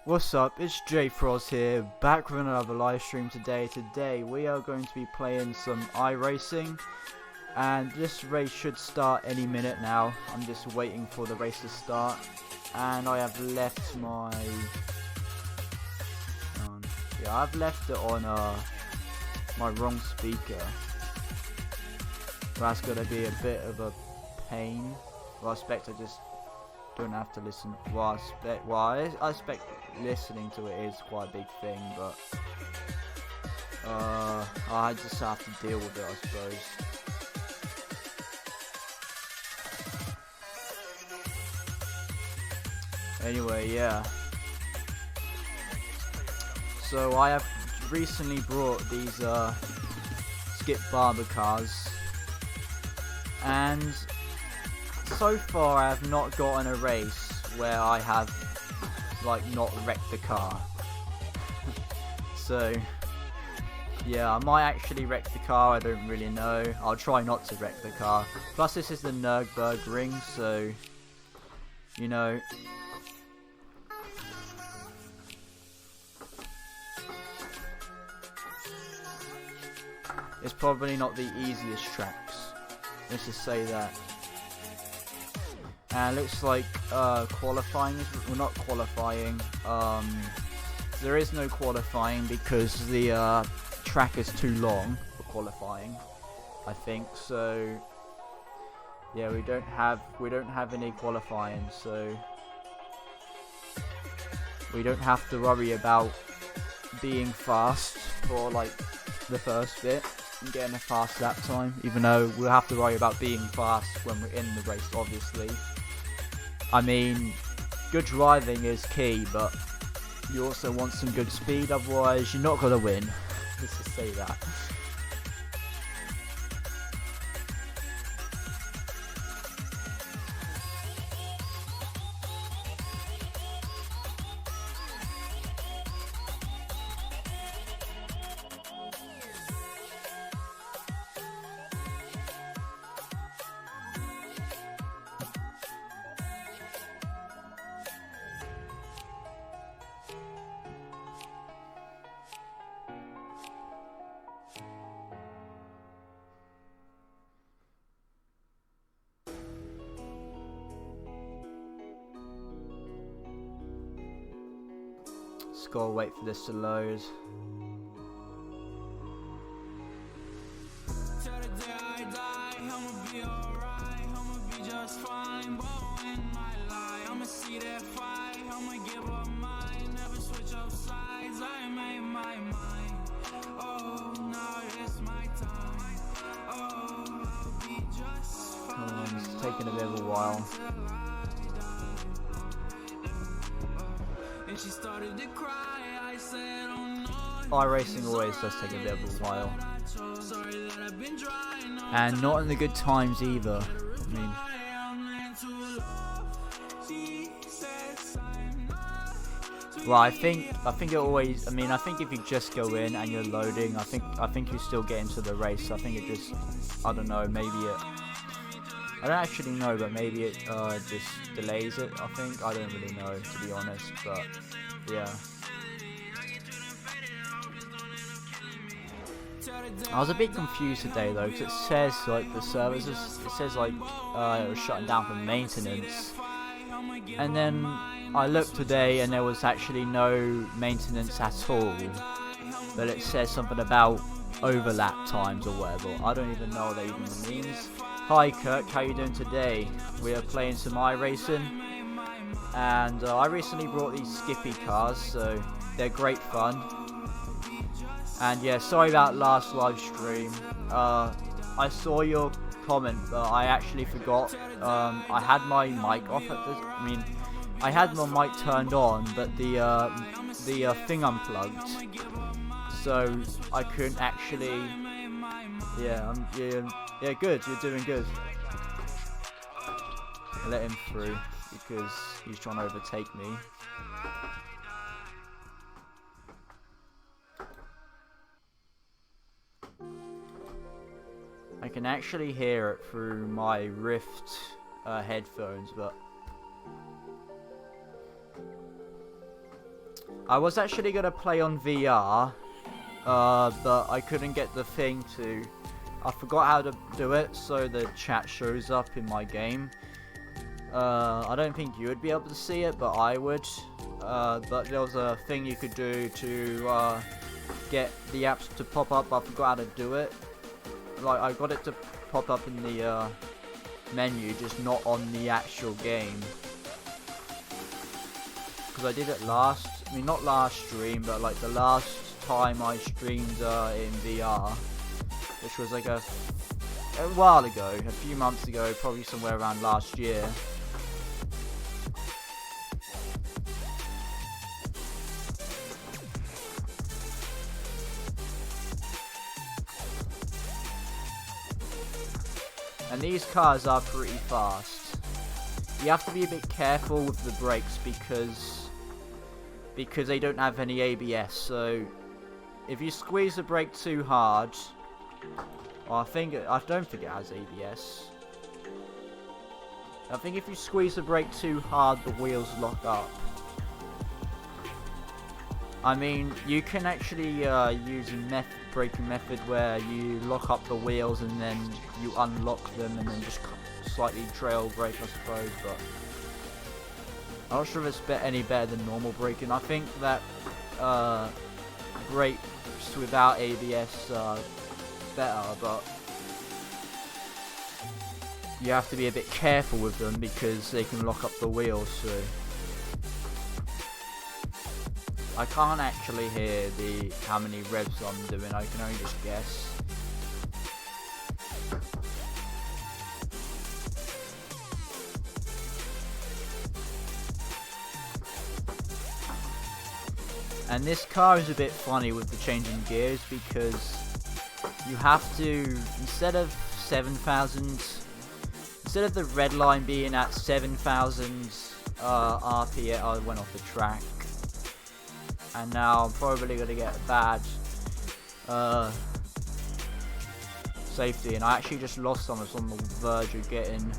What's up, it's JFrost here, back with another live stream today. Today we are going to be playing some iRacing, and this race should start any minute now. I'm just waiting for the race to start, and I have left my... I've left it on my wrong speaker. That's going to be a bit of a pain. Well, I expect I just don't have to listen. Well, I expect listening to it is quite a big thing, but I just have to deal with it, I suppose. Anyway, yeah. So I have recently brought these skip barber cars, and so far I have not gotten a race where I have not wrecked the car. So yeah, I might actually wreck the car, I don't really know. I'll try not to wreck the car. Plus this is the Nürburgring, so you know, it's probably not the easiest tracks, let's just say that. And looks like qualifying is, well, not qualifying, there is no qualifying because the track is too long for qualifying, I think. So yeah, we don't have any qualifying, so we don't have to worry about being fast for the first bit and getting a fast lap time, even though we'll have to worry about being fast when we're in the race, obviously. I mean, good driving is key, but you also want some good speed, otherwise you're not going to win. Let's just say that. Just gotta wait for this to load. It's taking a bit of a while. iRacing always does take a bit of a while, and not in the good times either. I mean, well, I think it always. I mean, I think if you just go in and you're loading, I think you still get into the race. I think it just, I don't know, maybe it. I don't actually know, but maybe it just delays it. I think, I don't really know, to be honest, but yeah. I was a bit confused today though, because it says the services, it says it was shutting down for maintenance, and then I looked today and there was actually no maintenance at all, but it says something about overlap times or whatever. I don't even know what that even means. Hi Kirk, how you doing today? We are playing some iRacing, and I recently brought these Skippy cars, so they're great fun. And yeah, sorry about last live stream. I saw your comment, but I actually forgot. I had my mic off at this. I mean, I had my mic turned on, but the thing unplugged, so I couldn't actually. Yeah, yeah, good. You're doing good. I let him through because he's trying to overtake me. I can actually hear it through my Rift headphones, but I was actually gonna play on VR, but I couldn't get the thing to. I forgot how to do it, so the chat shows up in my game. I don't think you would be able to see it, but I would. But there was a thing you could do to get the apps to pop up. I forgot how to do it. Like, I got it to pop up in the menu, just not on the actual game. Because I did it last, I mean not last stream, but like the last time I streamed in VR, which was like a while ago, a few months ago, probably somewhere around last year. And these cars are pretty fast. You have to be a bit careful with the brakes because they don't have any ABS. So if you squeeze the brake too hard, well, I don't think it has ABS. I think if you squeeze the brake too hard, the wheels lock up. I mean, you can actually use a braking method where you lock up the wheels and then you unlock them and then just slightly trail brake, I suppose, but I'm not sure if it's any better than normal braking. I think that brakes without ABS are better, but you have to be a bit careful with them because they can lock up the wheels, so I can't actually hear how many revs I'm doing, I can only just guess. And this car is a bit funny with the changing gears because you have to, instead of the red line being at 7,000 RPM, I went off the track. And now I'm probably going to get bad safety. And I actually just lost on the verge of getting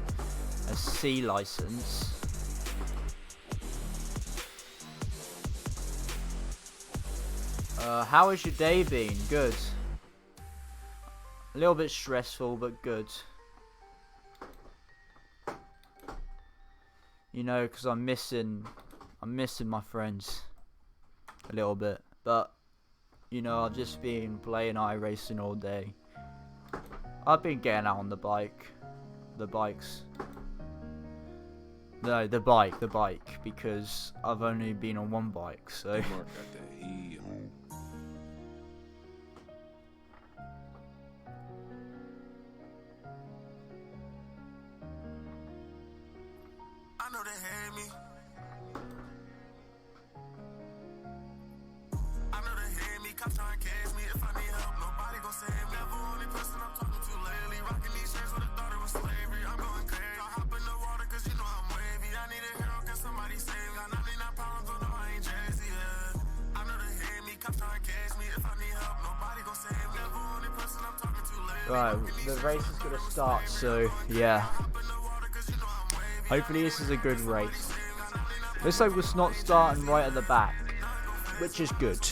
a C license. How has your day been? Good. A little bit stressful, but good. You know, because I'm missing my friends a little bit. But you know, I've just been playing iracing all day. I've been getting out on the bikes. No, the bike, because I've only been on one bike, so. I know they hate me. I know they hate me. Cops trying to catch me. If I need help, nobody gon' save me. Never only person I'm talking to lately. Rocking these shirts with a thought it was slavery. I'm going crazy. I hop in the water cause you know I'm wavy. I need a hero, can somebody save me? Got 99 pounds, oh no, I ain't Jay-Z, yeah. I know they hate me. Cops trying to catch me. If I need help, nobody gon' save me. Never only person I'm talking to lately. Right, the race is gonna start, so yeah. Hopefully this is a good race. Looks like we're not starting right at the back, which is good.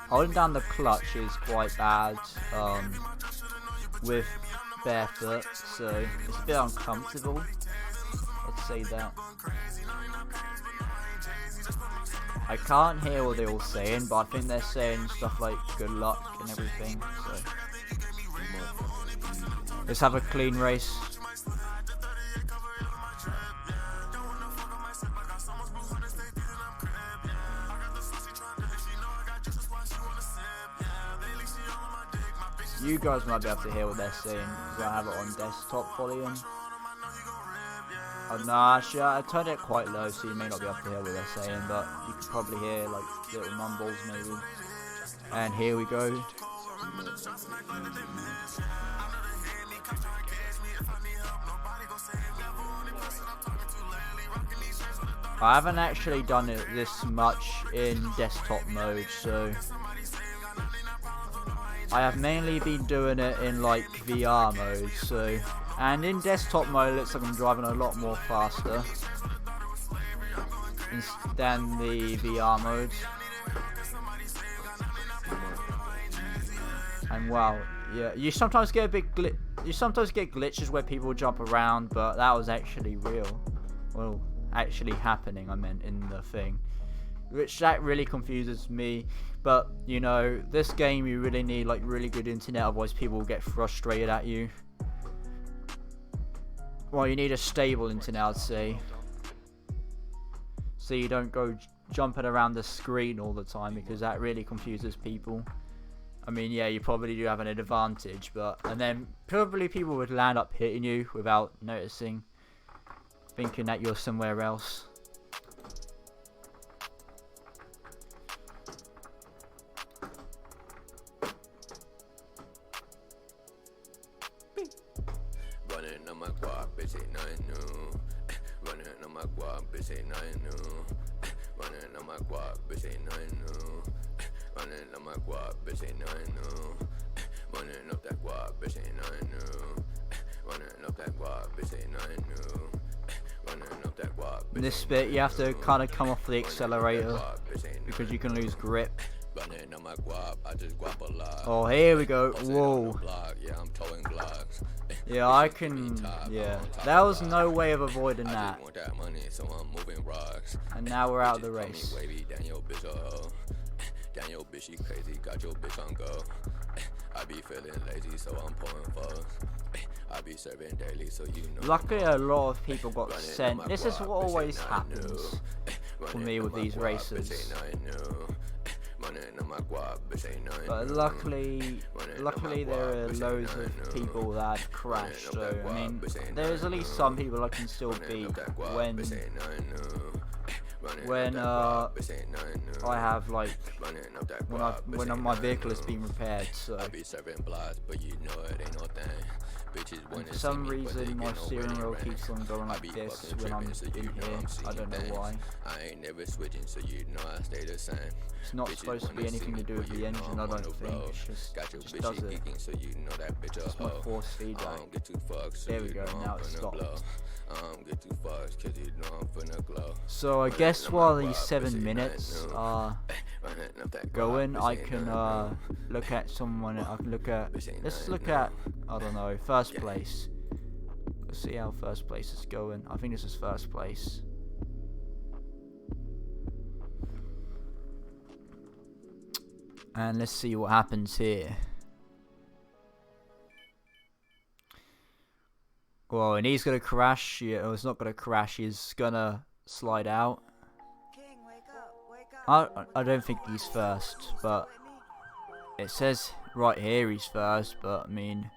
Holding down the clutch is quite bad with barefoot, so it's a bit uncomfortable. Let's say that. I can't hear what they're all saying, but I think they're saying stuff like good luck and everything, so let's have a clean race. You guys might be able to hear what they're saying, because I have it on desktop volume. Oh, no, actually, I turned it quite low, so you may not be able to hear what they're saying, but you can probably hear, like, little mumbles, maybe. And here we go. I haven't actually done it this much in desktop mode, so I have mainly been doing it in, like, VR mode, so, And in desktop mode, it looks like I'm driving a lot more faster than the VR mode. And wow, yeah, you sometimes get a bit you sometimes get glitches where people jump around, but that was actually real. Well, actually happening, I meant, in the thing. Which that really confuses me. But, you know, this game you really need like really good internet, otherwise people will get frustrated at you. Well, you need a stable internet, I'd say. So you don't go jumping around the screen all the time, because that really confuses people. I mean, yeah, you probably do have an advantage, but... And then probably people would land up hitting you without noticing, thinking that you're somewhere else. Running on my guap, bitch ain't nothing new. Running on my guap, bitch ain't nothing new. Running on my guap, bitch ain't nothing new. Running on my guap, bitch ain't nothing new. Running up that guap, bitch ain't nothing new. Running up that guap, bitch ain't nothing new. Running up that guap. In this bit, you have to kind of come off the accelerator because you can lose grip. Running on my guap, I just guap a lot. Oh, here we go. Whoa. Yeah, I'm towing blocks. Yeah, I can. Yeah, there was no way of avoiding that. And now we're out of the race. Daniel, bitch, she crazy, got your bitch on go. I be feeling lazy, so I'm pouring foes. I be serving daily, so you know. Luckily, a lot of people got sent. This is what always happens for me with these races. But luckily there are loads of people that have crashed. So I mean, there's at least some people I can still beat when I have like when my vehicle has been repaired. So and for some reason my steering wheel keeps on going like this when I'm in here. I don't know why. I ain't never switching, so you know I stay the same. It's not supposed to be anything to do with the engine, I don't think. It's just does it. It's my force feedback. There we go, now it's stopped. So I guess while these 7 minutes are going, I can look at someone. I can look at. Let's look at, I don't know, first place. Let's see how first place is going. I think this is first place. And let's see what happens here. Well, and he's gonna crash. Yeah, oh, it's not gonna crash. He's gonna slide out. I don't think he's first, but it says right here he's first. But I mean,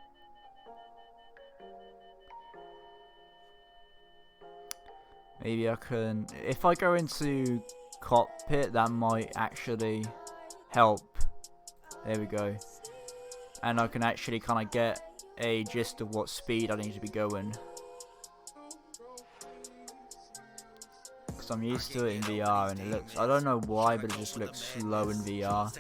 maybe I can. If I go into cockpit, that might actually help. There we go. And I can actually kind of get a gist of what speed I need to be going. Because I'm used to it in VR and it looks, I don't know why, but it just looks slow in VR.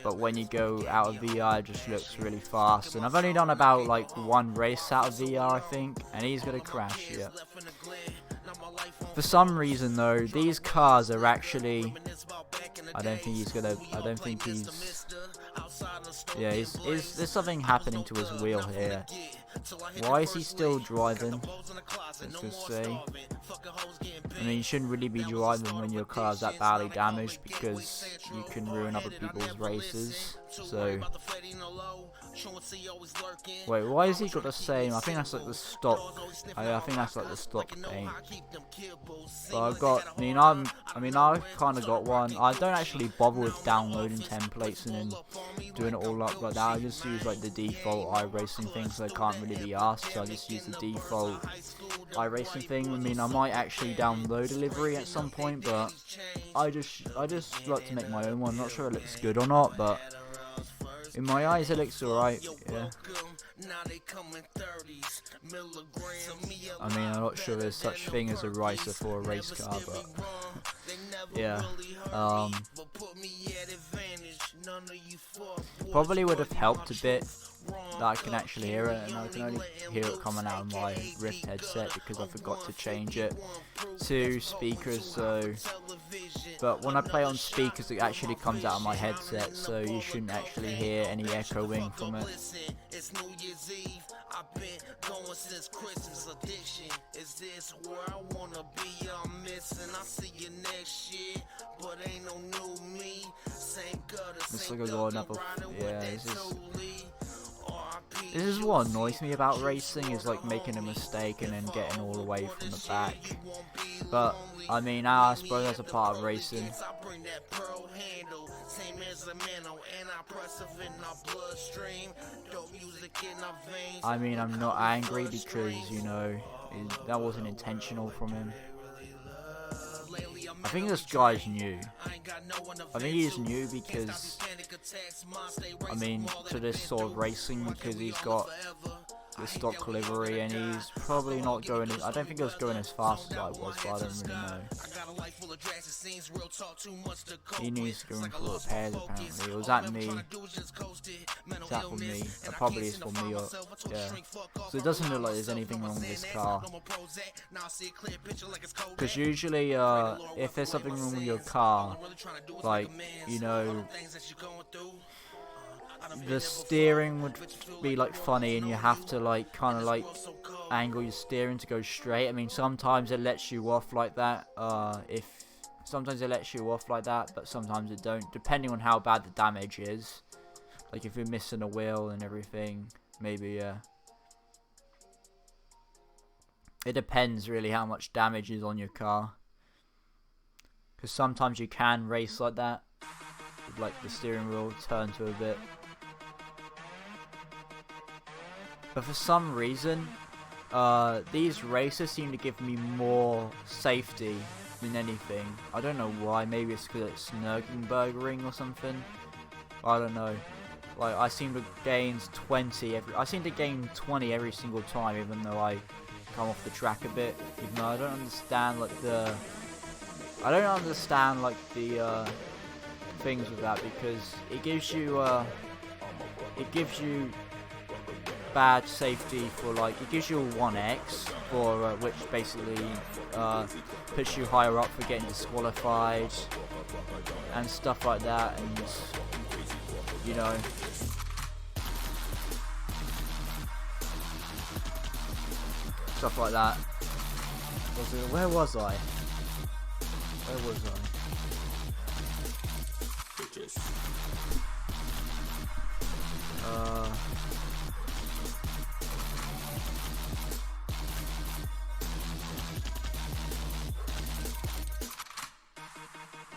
But when you go out of VR, it just looks really fast. And I've only done about like 1 race out of VR, I think. And he's going to crash, yeah. For some reason though, these cars are actually... I don't think he's... Yeah, there's something happening to his wheel here. Why is he still driving? Let's just say. I mean, you shouldn't really be driving when your car's that badly damaged, because you can ruin other people's races. So... Wait, why has he got the same? I think that's like the stock. I think that's like the stock paint. But I've got. I mean, I've kind of got one. I don't actually bother with downloading templates and then doing it all up like that. I just use like the default iRacing thing, so I can't really be asked. So I just use the default iRacing thing. I mean, I might actually download a livery at some point, but I just like to make my own one. I'm not sure it looks good or not, but. In my eyes, it looks alright, yeah. I mean, I'm not sure there's such thing as a racer for a race car, but... yeah. Probably would have helped a bit that I can actually hear it, and I can only hear it coming out of my Rift headset because I forgot to change it to speakers. So, but when I play on speakers, it actually comes out of my headset, so you shouldn't actually hear any echoing from it. It's New Year's Eve. I've been going since Christmas. Addiction is this where I wanna be? I'm missing. I see you next year, but ain't no new me. Same gutter, same another, yeah. This is what annoys me about racing, is like making a mistake and then getting all the way from the back. But I mean, I suppose that's a part of racing. I mean, I'm not angry because, you know, that wasn't intentional from him. I think this guy's new. I think he's new because, I mean, to this sort of racing, because he's got the stock livery and he's probably not going, I don't think he was going as fast as I was, but I don't really know. He needs to go in for repairs apparently. Was that me? Is that for me? It probably is for me, or yeah. So it doesn't look like there's anything wrong with this car. Because usually, if there's something wrong with your car, like, you know, the steering would be like funny and you have to like kind of like angle your steering to go straight. I mean, sometimes it lets you off like that, sometimes it lets you off like that, but sometimes it don't, depending on how bad the damage is. Like if you're missing a wheel and everything, maybe, yeah. It depends really how much damage is on your car, because sometimes you can race like that, with like the steering wheel turn to a bit. But for some reason, these races seem to give me more safety than anything. I don't know why. Maybe it's because it's Nürburgring or something. I don't know. Like I seem to gain 20 every single time, even though I come off the track a bit. Even though I don't understand like the things with that, because it gives you bad safety for like, it gives you a 1x for which basically puts you higher up for getting disqualified and stuff like that, and you know, stuff like that. Where was I?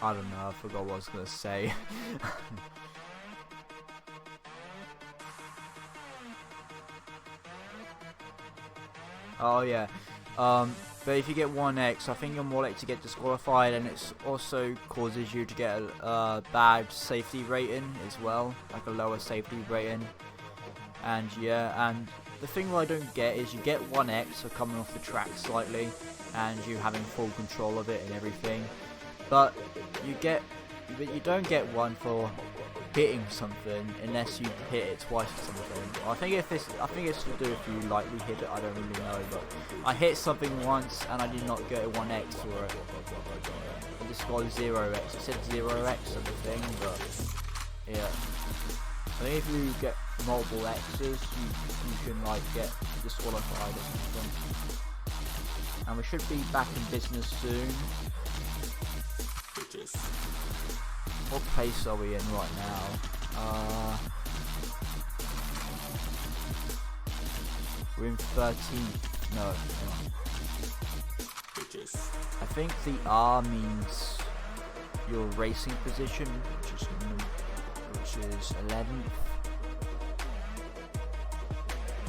I don't know, I forgot what I was going to say. Oh yeah, but if you get 1x, I think you're more likely to get disqualified, and it also causes you to get a bad safety rating as well, like a lower safety rating. And yeah, and the thing that I don't get is you get 1x for coming off the track slightly, and you having full control of it and everything. But you don't get one for hitting something unless you hit it twice or something. I think it's to do if you lightly hit it. I don't really know, but I hit something once and I did not get a 1x for it. I just got 0x. It said 0x on the thing, but yeah. I think if you get multiple X's, you can like get disqualified or something. And we should be back in business soon. What pace are we in right now? We're in 13th. No. I think the R means your racing position, which is 11th.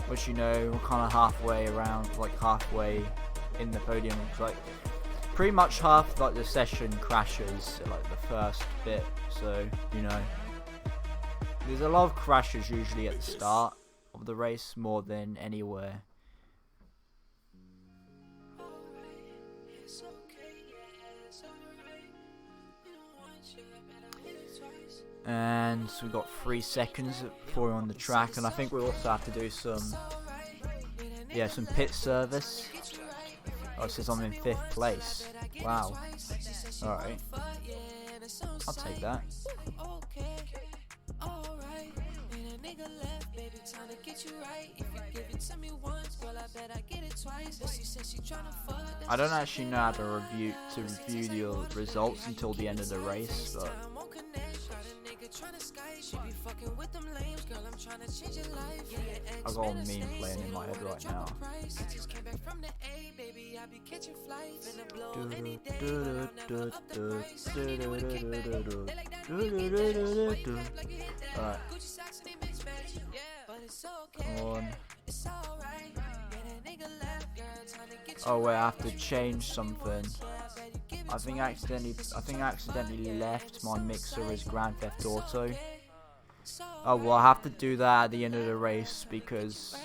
Which, you know, we're kind of halfway around, like halfway in the podium. It's like pretty much half like the session crashes at, like the first bit, so you know there's a lot of crashes usually at the start of the race more than anywhere. And so we've got 3 seconds before we're on the track, and I think we also have to do some pit service. Oh, it says I'm in 5th place. Wow. Alright. I'll take that. I don't actually know how to review the results until the end of the race, but I've got a meme playing in my head right now. Alright. Come on. Oh wait, I have to change something. I think I accidentally left my mixer as Grand Theft Auto. Oh well, I have to do that at the end of the race because...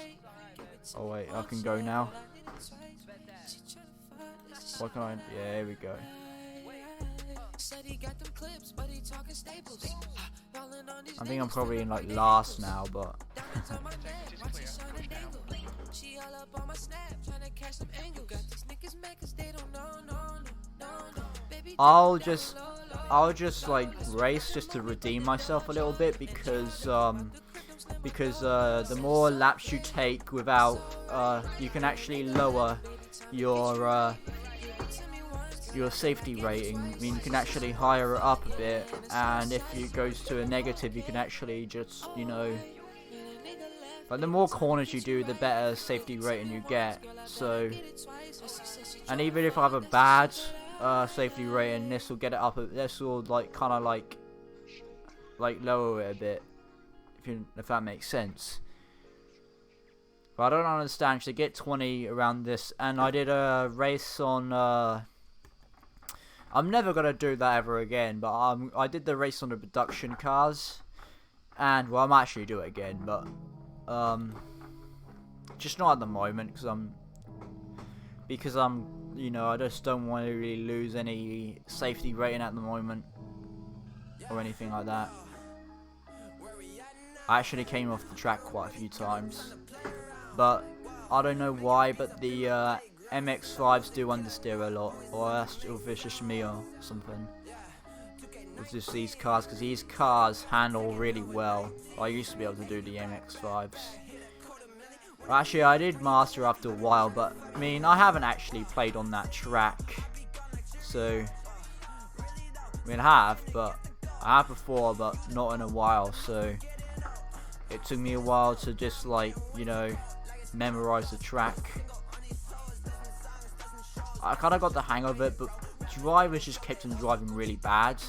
Oh wait, I can go now. What can I... Yeah, here we go. I think I'm probably in like last now, but... I'll just like race just to redeem myself a little bit because the more laps you take without you can actually lower your safety rating. I mean, you can actually higher it up a bit, and if it goes to a negative, you can actually just, you know, like the more corners you do, the better safety rating you get. So, and even if I have a bad safety rating, this will get it up. This will like kind of like lower it a bit, if that makes sense. But I don't understand. Should get 20 around this, and I did a race on. I'm never gonna do that ever again. But I did the race on the production cars, and well, I'm actually do it again, but just not at the moment because I'm you know, I just don't want to really lose any safety rating at the moment or anything like that. I actually came off the track quite a few times, but I don't know why, but the MX-5s do understeer a lot, or it's just me or something. It's just these cars, because these cars handle really well. I used to be able to do the MX-5s. Actually, I did master after a while, but I mean, I haven't actually played on that track. So, I mean, I have before, but not in a while. So, it took me a while to just, like, you know, memorize the track. I kind of got the hang of it, but drivers just kept on driving really bad.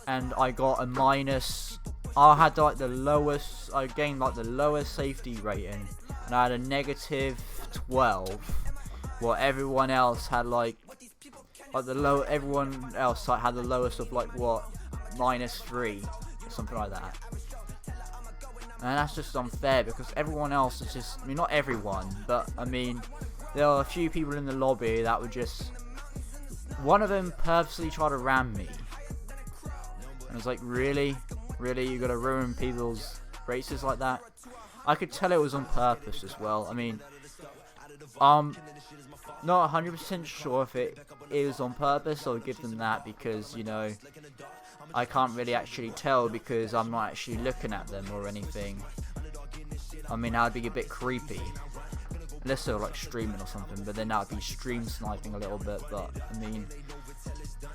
And I got a minus. I had like the lowest. I gained like the lowest safety rating, and I had a negative 12. While everyone else had like the low. Everyone else like had the lowest of like what, -3 or something like that. And that's just unfair because everyone else is just. I mean, not everyone, but I mean, there are a few people in the lobby that would just. One of them purposely tried to ram me. I was like, really? Really? You gotta ruin people's races like that? I could tell it was on purpose as well. I mean, not 100% sure if it is on purpose. I'll give them that because, you know, I can't really actually tell because I'm not actually looking at them or anything. I mean, that would be a bit creepy. Unless they're like streaming or something, but then that would be stream sniping a little bit, but I mean...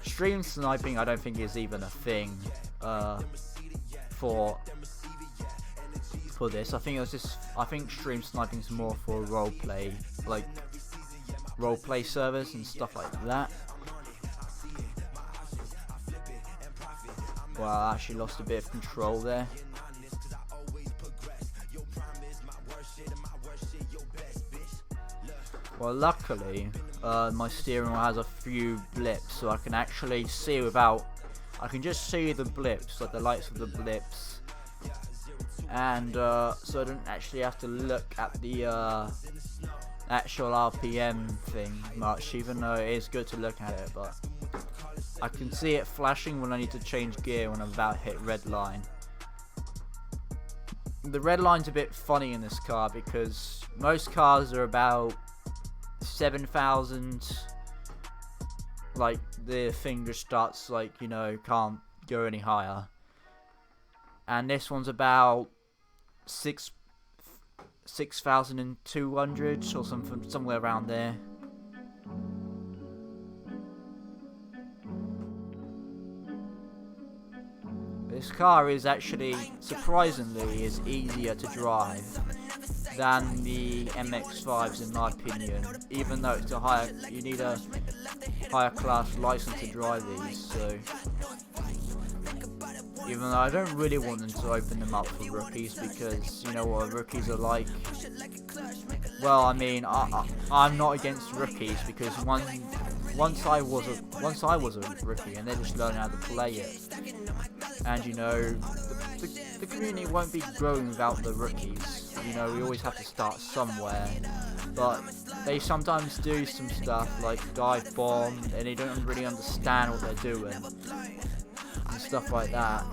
Stream sniping, I don't think is even a thing for this. I think stream sniping is more for roleplay, like roleplay servers and stuff like that. Well, I actually lost a bit of control there. Well, luckily, my steering wheel has a few blips, so I can actually see without... I can just see the blips, like the lights of the blips. And, so I don't actually have to look at the, actual RPM thing much, even though it is good to look at it, but... I can see it flashing when I need to change gear when I'm about to hit red line. The red line's a bit funny in this car because most cars are about 7,000. Like the thing just starts like, you know, can't go any higher. And this one's about 6,200 or something, somewhere around there. This car is actually, surprisingly, is easier to drive than the MX-5s in my opinion. Even though it's a higher, you need a higher class license to drive these. So, even though I don't really want them to open them up for rookies because you know what rookies are like. Well, I mean, I'm not against rookies because once I was a rookie and they're just learning how to play it. And you know, the community won't be growing without the rookies. You know, we always have to start somewhere. But they sometimes do some stuff like dive bomb, and they don't really understand what they're doing and stuff like that.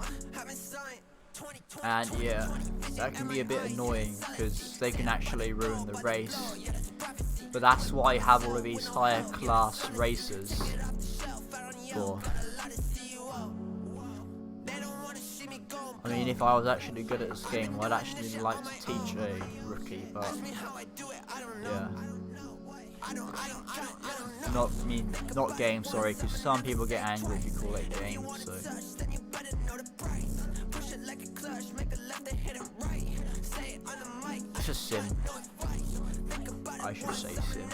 And yeah, that can be a bit annoying because they can actually ruin the race. But that's why I have all of these higher class racers for. I mean, if I was actually good at this game, I'd actually like to teach a rookie, but yeah. Not game, sorry, because some people get angry if you call it game, so. It's a sim. I should say sim.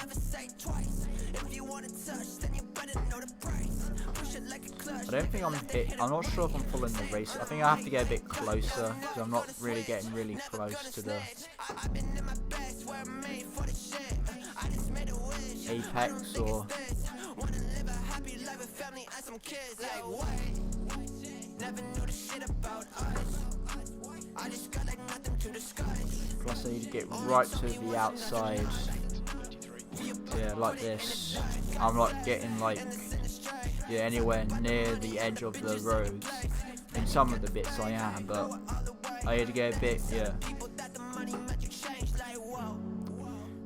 I don't think I'm not sure if I'm following the race. I think I have to get a bit closer because I'm not really getting really close to the apex or. Plus I need to get right to the outside. Yeah, like this. I'm not getting like anywhere near the edge of the roads. In some of the bits I am, but I need to get a bit, yeah.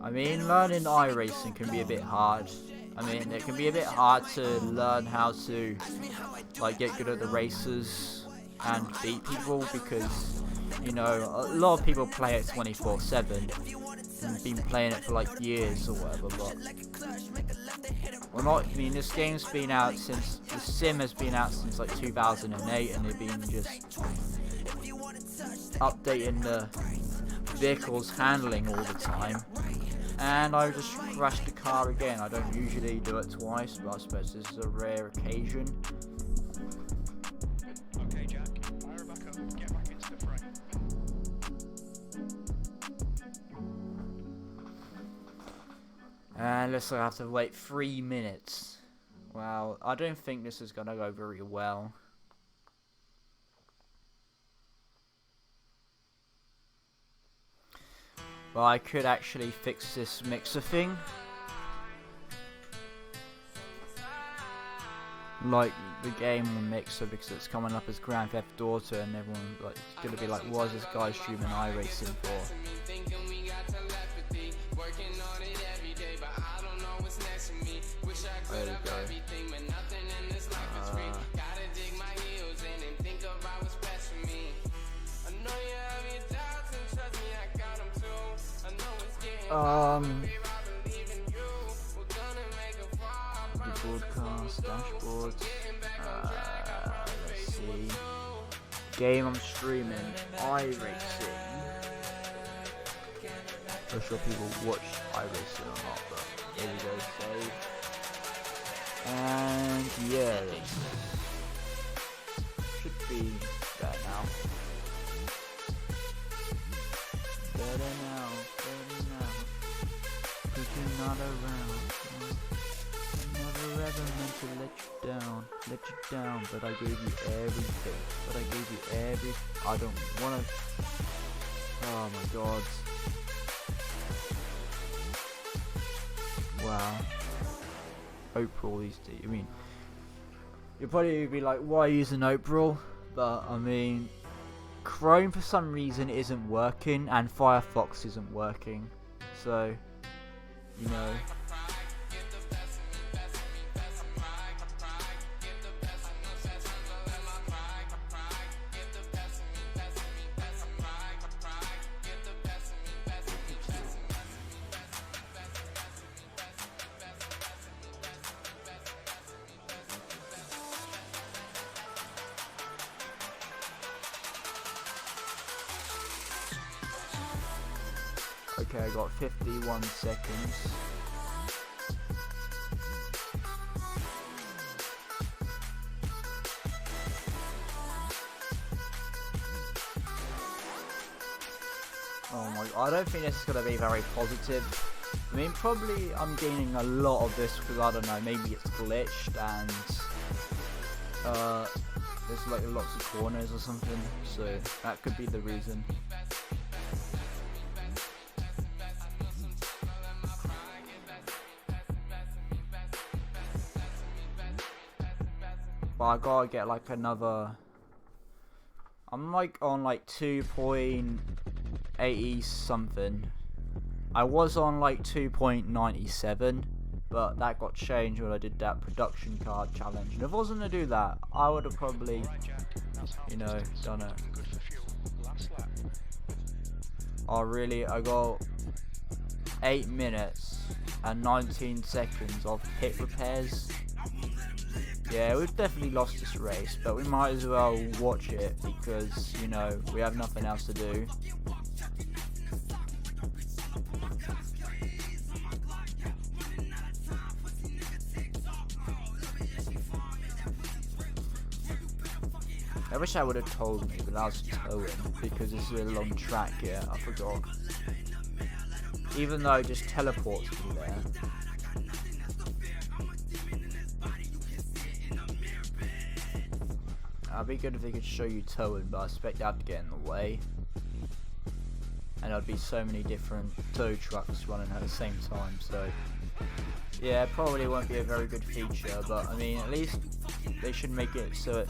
I mean, learning iracing can be a bit hard. I mean, it can be a bit hard to learn how to like get good at the races and beat people because, you know, a lot of people play it 24/7 and been playing it for like years or whatever, but well, not. I mean, this game's been out since the sim has been out since like 2008, and they've been just updating the vehicle's handling all the time. And I just crashed the car again. I don't usually do it twice, but I suppose this is a rare occasion. Okay, Jack, fire back up. Get back into the frame. And looks like I have to wait 3 minutes. Well, I don't think this is gonna go very well. But I could actually fix this mixer thing. Like the game on Mixer, because it's coming up as Grand Theft Auto, and everyone like it's gonna be like, what is this guy streaming iRacing for? There we go. The broadcast dashboard. Let's see. Game I'm streaming, iRacing. I'm sure people watch iRacing or not, but here we go, save. And yeah, should be better now. Better now. Cause you're not around. Never ever meant to let you down, but I gave you everything. I don't wanna. Oh my god. Wow. Hope for all these days. I mean, You'll probably be like, why use an April? But I mean, Chrome for some reason isn't working, and Firefox isn't working. So, you know. Okay, I got 51 seconds. Oh my, I don't think this is going to be very positive. I mean, probably I'm gaining a lot of this because, I don't know, maybe it's glitched and there's like lots of corners or something, so that could be the reason. But I gotta get like another. I'm like on like 2.80 something. I was on like 2.97, but that got changed when I did that production card challenge. And if I wasn't to do that, I would have probably, Right, Jack. That's half you know, test. done it. Good for fuel. Last lap. Oh really? I got 8 minutes and 19 seconds of pit repairs. Yeah, we've definitely lost this race, but we might as well watch it because, you know, we have nothing else to do. I wish I would have told me, but I was towing because this is a long track here. I forgot. Even though it just teleports me there. It'd be good if they could show you towing, but I expect that to get in the way. And there'd be so many different tow trucks running at the same time, so yeah, it probably won't be a very good feature, but I mean, at least they should make it so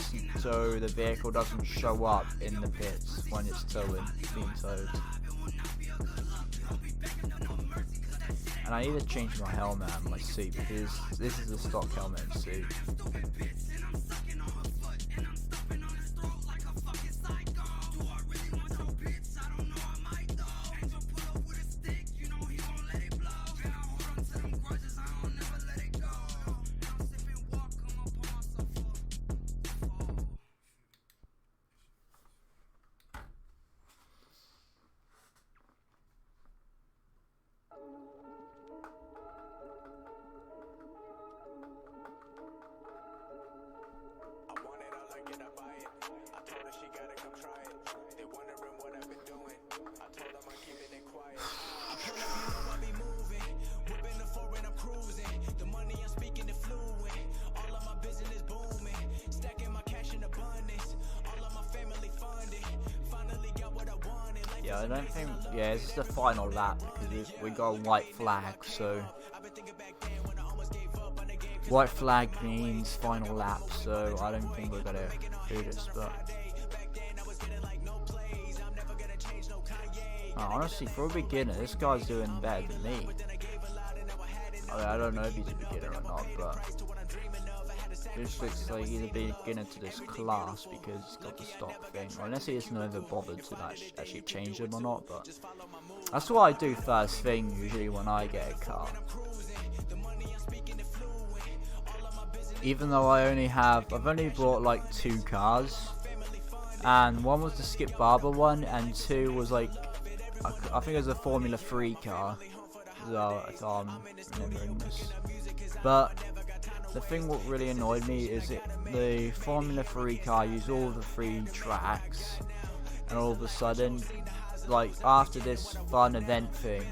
the vehicle doesn't show up in the pits when it's being towed. And I need to change my helmet and my suit because this is a stock helmet and suit. Yeah, I don't think. Yeah, this is the final lap because we got a white flag, so white flag means final lap. So I don't think we're gonna do this, but honestly, for a beginner, this guy's doing better than me. I mean, I don't know if he's a beginner or not, but this looks like he's a beginner to this class because he's got the stock thing. Or unless he has never bothered to actually change them or not, but that's what I do first thing usually when I get a car. Even though I've only bought like 2 cars, and one was the Skip Barber one, and 2 was like, I think it was a Formula 3 car. So I'm remembering this, but the thing what really annoyed me is the Formula 3 car used all the 3 tracks, and all of a sudden, like after this fun event thing,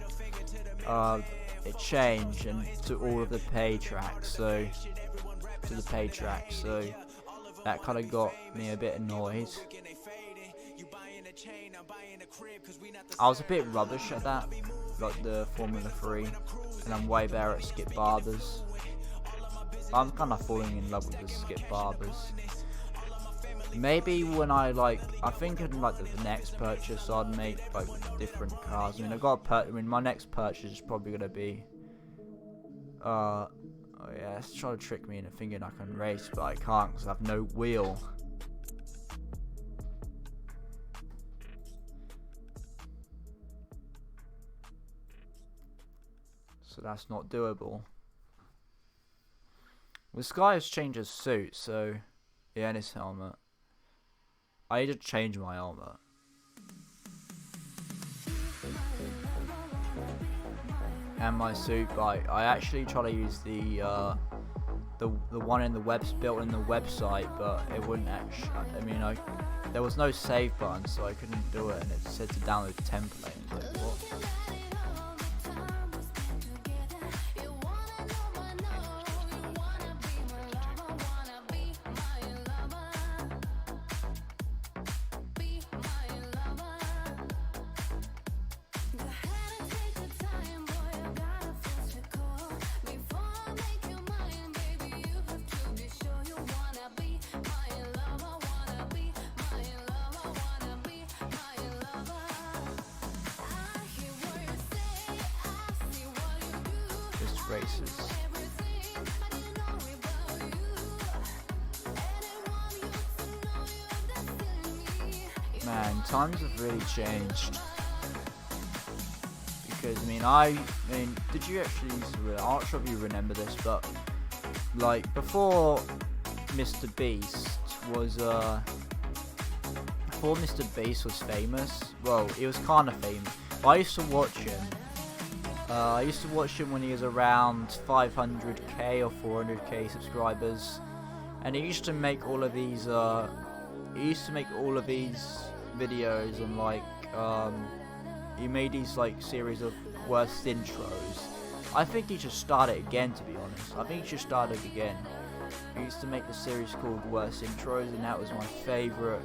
it changed and to all of the pay tracks, so that kind of got me a bit annoyed. I was a bit rubbish at that, like the Formula 3, and I'm way better at Skip Barbers. I'm kind of falling in love with the skip barbers. Maybe when I think in like the next purchase I'd make like different cars. I mean, my next purchase is probably gonna be oh yeah, it's trying to trick me into thinking I can race, but I can't because I have no wheel. So that's not doable. This guy has changed his suit, so yeah, and his helmet. I need to change my helmet. And my suit, but I actually try to use the one in the built in the website, but it wouldn't actually. I mean, there was no save button, so I couldn't do it, and it said to download template. And it's like, what? Races. Man, times have really changed. Because I mean, did you actually used to? I'm not sure if you remember this, but like before Mr. Beast was famous. Well, he was kind of famous. But I used to watch him. I used to watch him when he was around 500k or 400k subscribers, and he used to make all of these. Videos and he made these like series of worst intros. I think he should start it again. To be honest, I think he should start it again. He used to make a series called Worst Intros, and that was my favorite.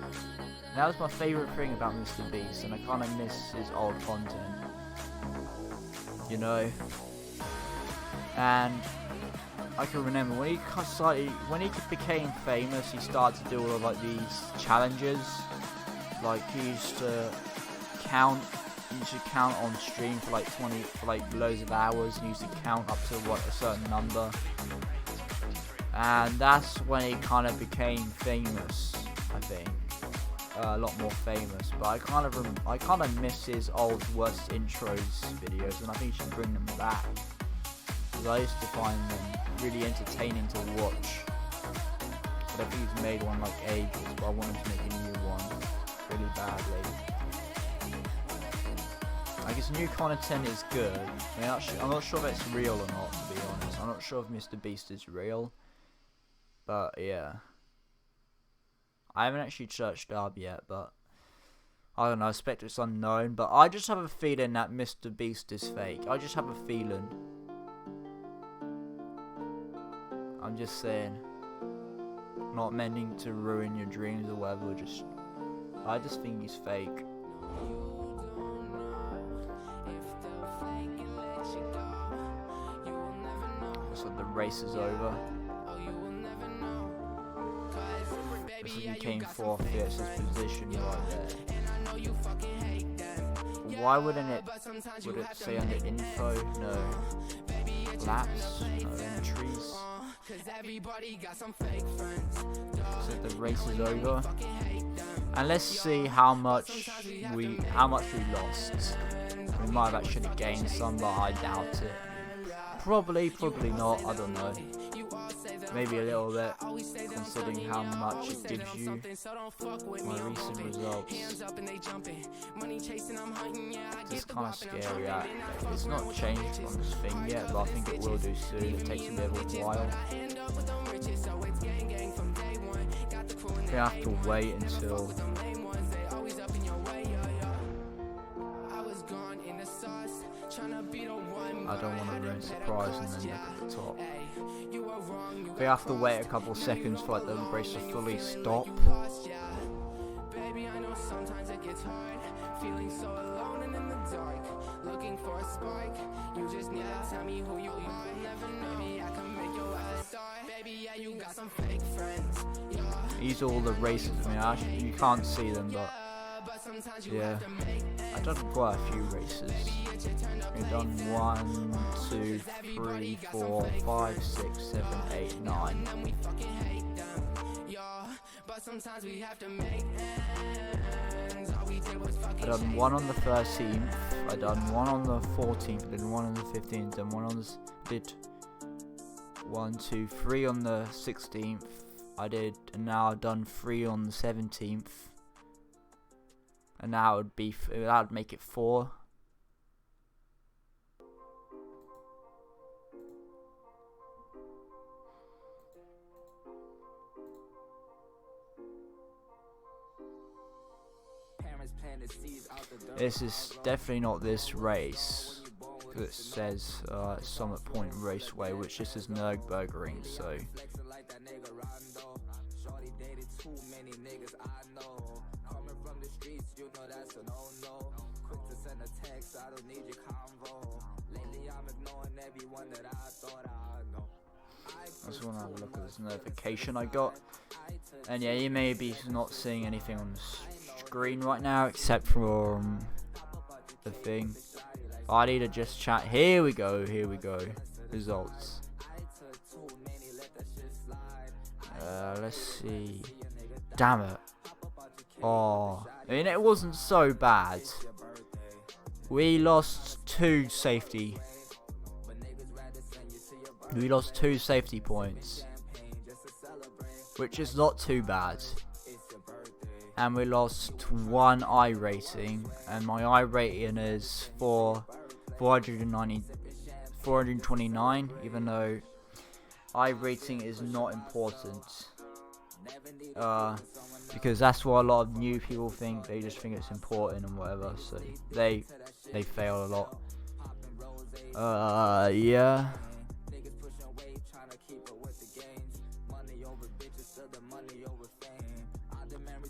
That was my favorite thing about Mr. Beast, and I kind of miss his old content. You know, and I can remember when he became famous, he started to do all of like these challenges. Like he used to count on stream for like loads of hours, and he used to count up to a certain number, and that's when he kind of became famous. I think. A lot more famous, but I kind of miss his old worst intros videos, and I think you should bring them back because I used to find them really entertaining to watch. But I think he's made one like ages, but I want him to make a new one really badly. Like his new content is good. I mean, actually, I'm not sure if it's real or not. To be honest, I'm not sure if Mr. Beast is real, but yeah. I haven't actually searched up yet, but I don't know, I expect it's unknown, but I just have a feeling that Mr. Beast is fake. I just have a feeling. I'm just saying. Not meaning to ruin your dreams or whatever, I just think he's fake. So the race is over. So he came fourth, it's his position right there. Why would it say under info? No. Laps? No entries? So the race is over. And let's see how much we lost. We might have actually gained some, but I doubt it. Probably not, I don't know. Maybe a little bit, considering how much it gives you my recent results. It's kind of scary. It's not changed on this thing yet, but I think it will do soon. It takes a bit of a while. We have to wait until... I don't want to ruin surprise and then look at the top. We have to wait a couple seconds for the race to fully stop. Baby, I know sometimes it gets hard, feeling so alone and in the dark, looking for a spark. You just need to tell me who you are. Never know, maybe I can make your life a star. These are all the races. I mean, actually, you can't see them, but yeah, I've done quite a few races. We've done 1, 2, 3, 4, 5, 6, 7, 8, 9. I done one on the 13th. I done one on the 14th. I did one on the 15th. Done one on the did 1, 2, 3 on the 16th. I did, and now I've done 3 on the 17th. And now that would make it 4. This is definitely not this race, because it says Summit Point Raceway, which this is Nürburgring, so. I just want to have a look at this notification I got. And yeah, you may be not seeing anything on the screen right now except for the thing. I need to just chat. Here we go. Results. Let's see. Damn it. Oh, I mean, it wasn't so bad. We lost 2 safety. We lost 2 safety points, which is not too bad. And we lost 1 iracing, and my irating is 429, even though irating is not important. Because that's what a lot of new people think. They just think it's important and whatever, so they fail a lot. Yeah.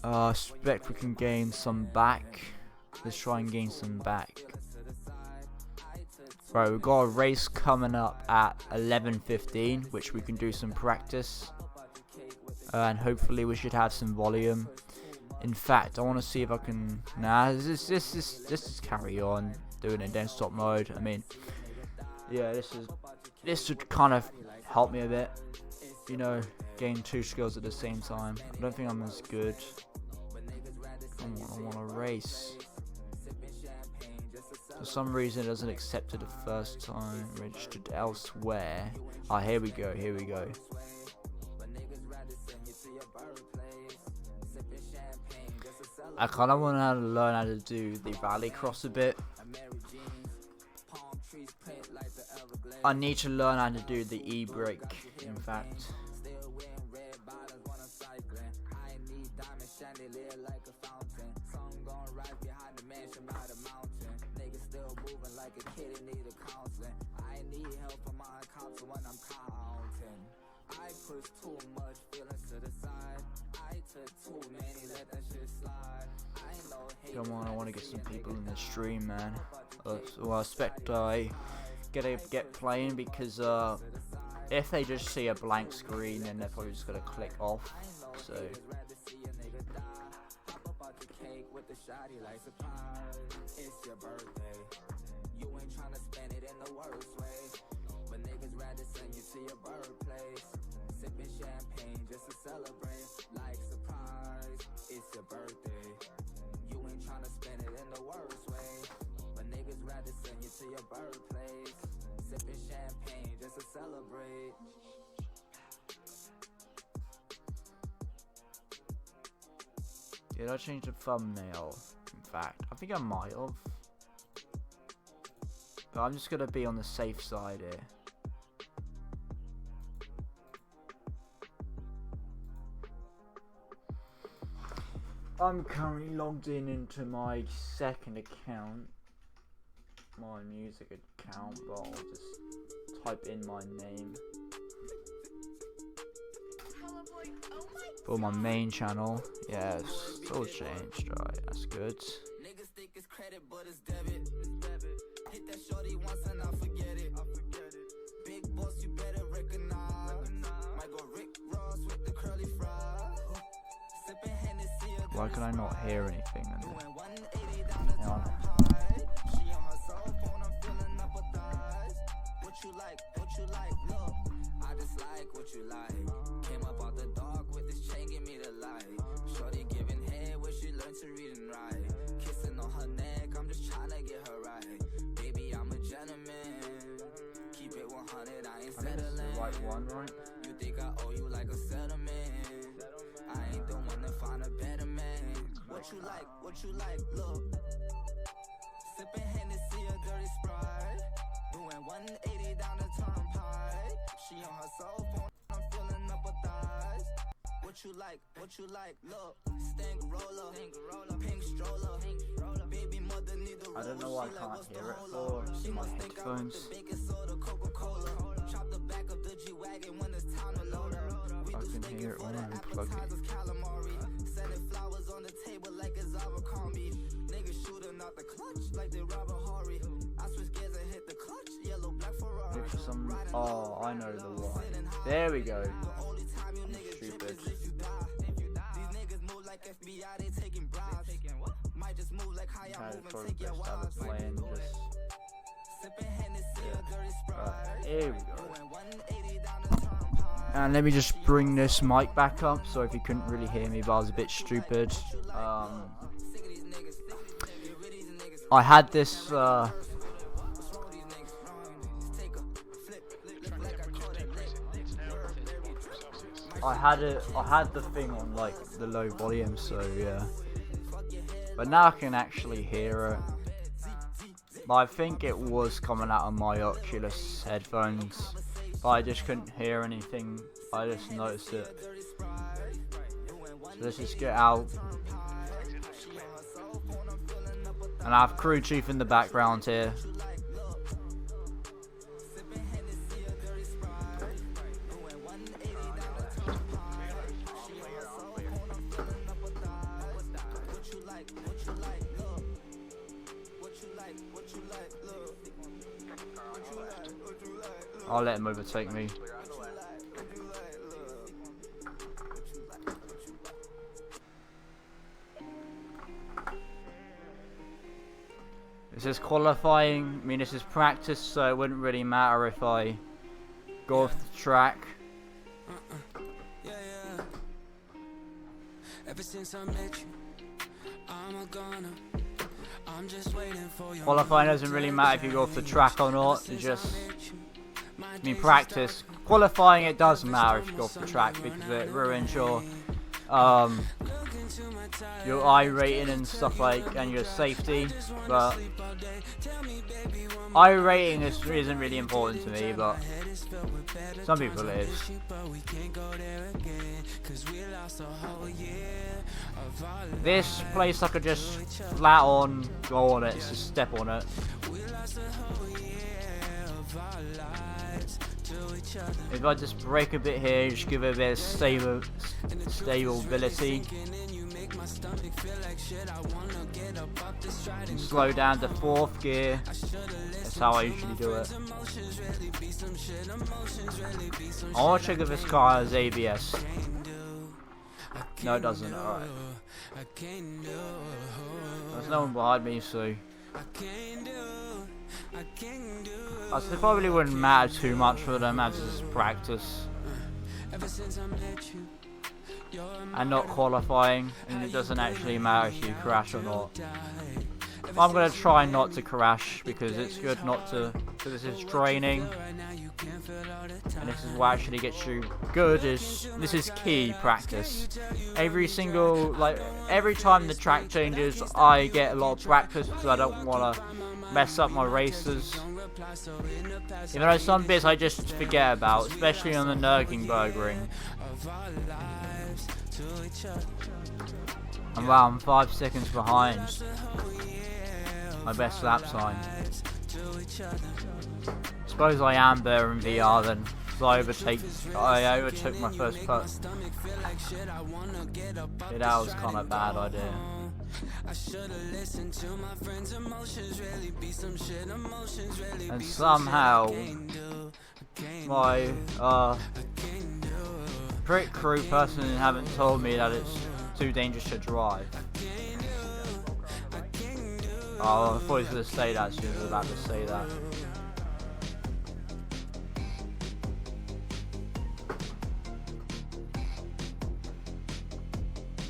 I expect we can gain some back. Let's try and gain some back. Right, we've got a race coming up at 11:15, which we can do some practice. And hopefully we should have some volume. In fact, I want to see if I can. Nah, this is carry on doing it in desktop mode. I mean, yeah, this should kind of help me a bit. You know, gain 2 skills at the same time. I don't think I'm as good. Come on, I want to race. For some reason, it doesn't accept it the first time. Registered elsewhere. Ah, here we go. I kind of want to learn how to do the rallycross a bit. I need to learn how to do the e-brake, in fact. Come on, I want to get some people in the stream, man. So I expect I get playing, because if they just see a blank screen, then they're probably just gonna click off. So did I change the thumbnail? In fact, I think I might have. But I'm just gonna be on the safe side here. I'm currently logged into my second account, my music account, but I'll just type in my name. For my main channel, yes, it's all changed, right? That's good. Niggas think it's credit, but it's debit. Hit that shorty once and I forget it. Big boss, you better recognize. Might go Why can I not hear anything? Hang on. What you like? Came up out the dark with this chain, give me the light. Shorty giving head where she learned to read and write. Kissing on her neck, I'm just trying to get her right. Baby, I'm a gentleman. Keep it 100, I ain't settling. The right one, right? You think I owe you like a settlement? I ain't the one to find a better man. What you like? What you like? Look. Sipping Hennessy, a dirty Sprite. Doing 180 down the turnpike. She on her cell phone. I'm filling up her thighs. What you like? What you like? Look, stank roller, pink stroller, baby mother need the I don't know why I can't hear it for my headphones. Chop the back of the G-Wagon when it's time to load her. We I do can steak hear it it for when the I unplug it. appetizers, calamari. Sending flowers on the table like it's Abercrombie. Niggas shooting out the clutch like they rob a Hori. I switch gears and hit the clutch, yellow black Ferrari. Maybe for some. Oh, I know the one. There we go. I'm stupid. These niggas move like FBI, they taking bribes. Might just move like how y'all move and take your wives. Playing just. Sipping Hennessy, a dirty Sprite. Here we go. Doing 180 down the turnpike. And let me just bring this mic back up. So if you couldn't really hear me, but I was a bit stupid. I had this. I had the thing on like the low volume, so yeah. But now I can actually hear it. But I think it was coming out of my Oculus headphones, but I just couldn't hear anything. I just noticed it. So let's just get out. And I have Crew Chief in the background here. I'll let him overtake me. This is qualifying. I mean, this is practice, so it wouldn't really matter if I go off the track. Ever since I met you, I'm a goner. I'm just waiting for you. Qualifying doesn't really matter if you go off the track or not. It's just, I mean, practice. Qualifying, it does matter if you go off the track because it ruins your I rating and stuff like, and your safety. But I rating isn't really important to me, but some people it is. This place I could just flat on, go on it, just step on it. If I just brake a bit here, just give it a bit of stability. And slow down to 4th gear. That's how I usually do it. I want to check if this car has ABS. No, it doesn't. Alright. There's no one behind me, so it probably wouldn't matter too much for them as it's practice and not qualifying, and it doesn't actually matter if you crash or not. I'm going to try not to crash because it's good not to, because this is training and this is what actually gets you good. This is key practice. Every time the track changes, I get a lot of practice because I don't want to mess up my races. Even though some bits I just forget about, especially on the Nürburgring. And wow, I'm 5 seconds behind my best lap time. Suppose I am better in VR then, because I overtook my first putt. Yeah, that was kind of a bad idea. And somehow my pit crew person haven't told me that it's too dangerous to drive. Oh, I thought he was going to say that as soon as I was about to say that.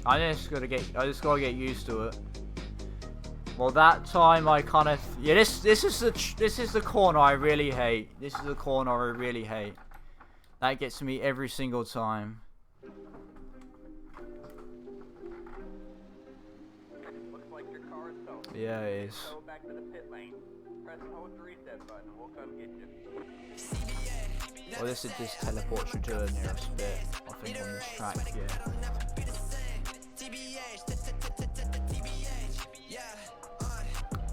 I just gotta get used to it. Well, that time I kind of this is the corner I really hate. This is the corner I really hate. That gets me every single time. Looks like your car is totaled. Yeah, it is. Go back to the pit lane. Press and hold the reset button and we'll come get you. Well, this teleports you to the nearest bit. I think on this track, yeah.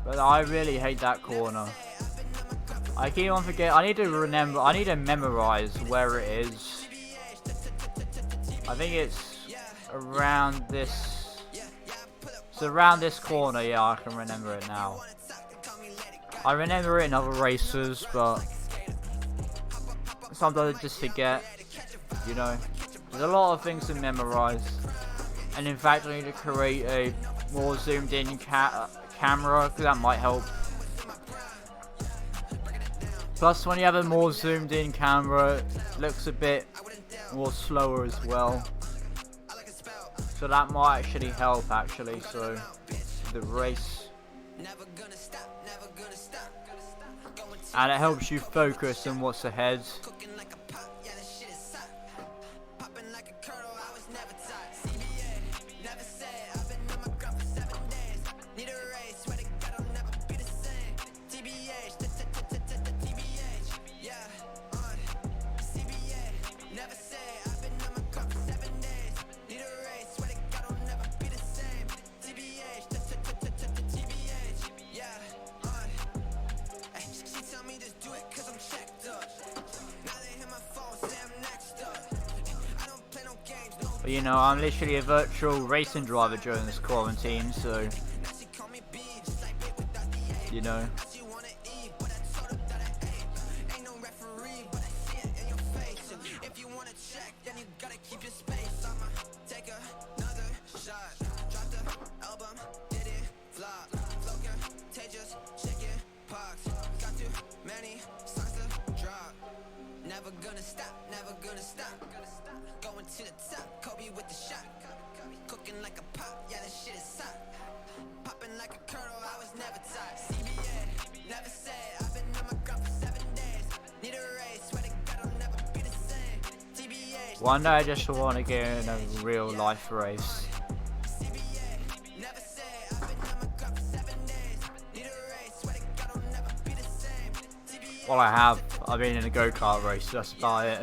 But I really hate that corner. I keep on forgetting. I need to memorize where it is. I think it's around this. It's around this corner. Yeah, I can remember it now. I remember it in other races, but sometimes I just forget. You know, there's a lot of things to memorize. And in fact, I need to create a more zoomed in camera, because that might help. Plus, when you have a more zoomed in camera, it looks a bit more slower as well. So that might actually help, so the race. And it helps you focus on what's ahead. But you know, I'm literally a virtual racing driver during this quarantine, so you know. One day I just want to get in a real life race. Well, I've been in a go-kart race, that's about it.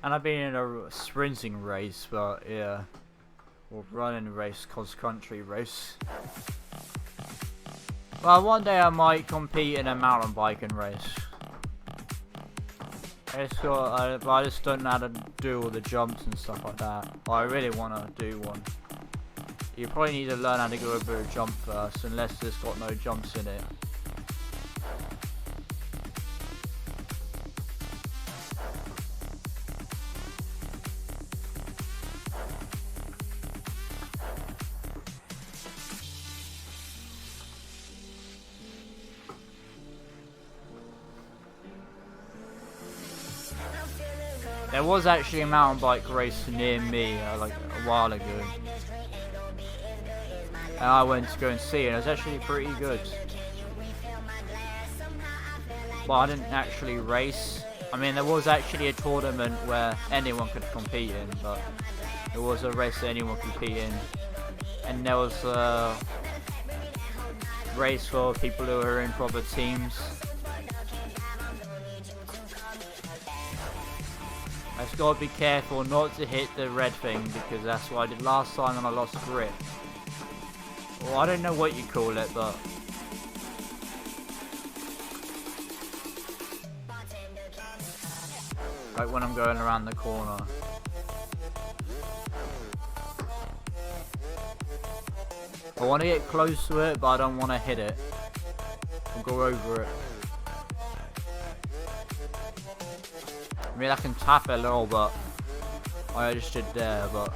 And I've been in a sprinting race, but yeah, or running race, cross-country race. Well, one day I might compete in a mountain biking race. But I just don't know how to do all the jumps and stuff like that. I really want to do one. You probably need to learn how to go over a jump first, unless it's got no jumps in it. There was actually a mountain bike race near me like a while ago, and I went to go and see it. It was actually pretty good. But I didn't actually race. I mean, there was actually a tournament where anyone could compete in, but it was a race that anyone could compete in, and there was a race for people who are in proper teams. I just gotta be careful not to hit the red thing, because that's what I did last time and I lost grip. Well, I don't know what you call it, but Like when I'm going around the corner. I want to get close to it, but I don't want to hit it. Or go over it. I mean, I can tap it a little, but I just did there, but...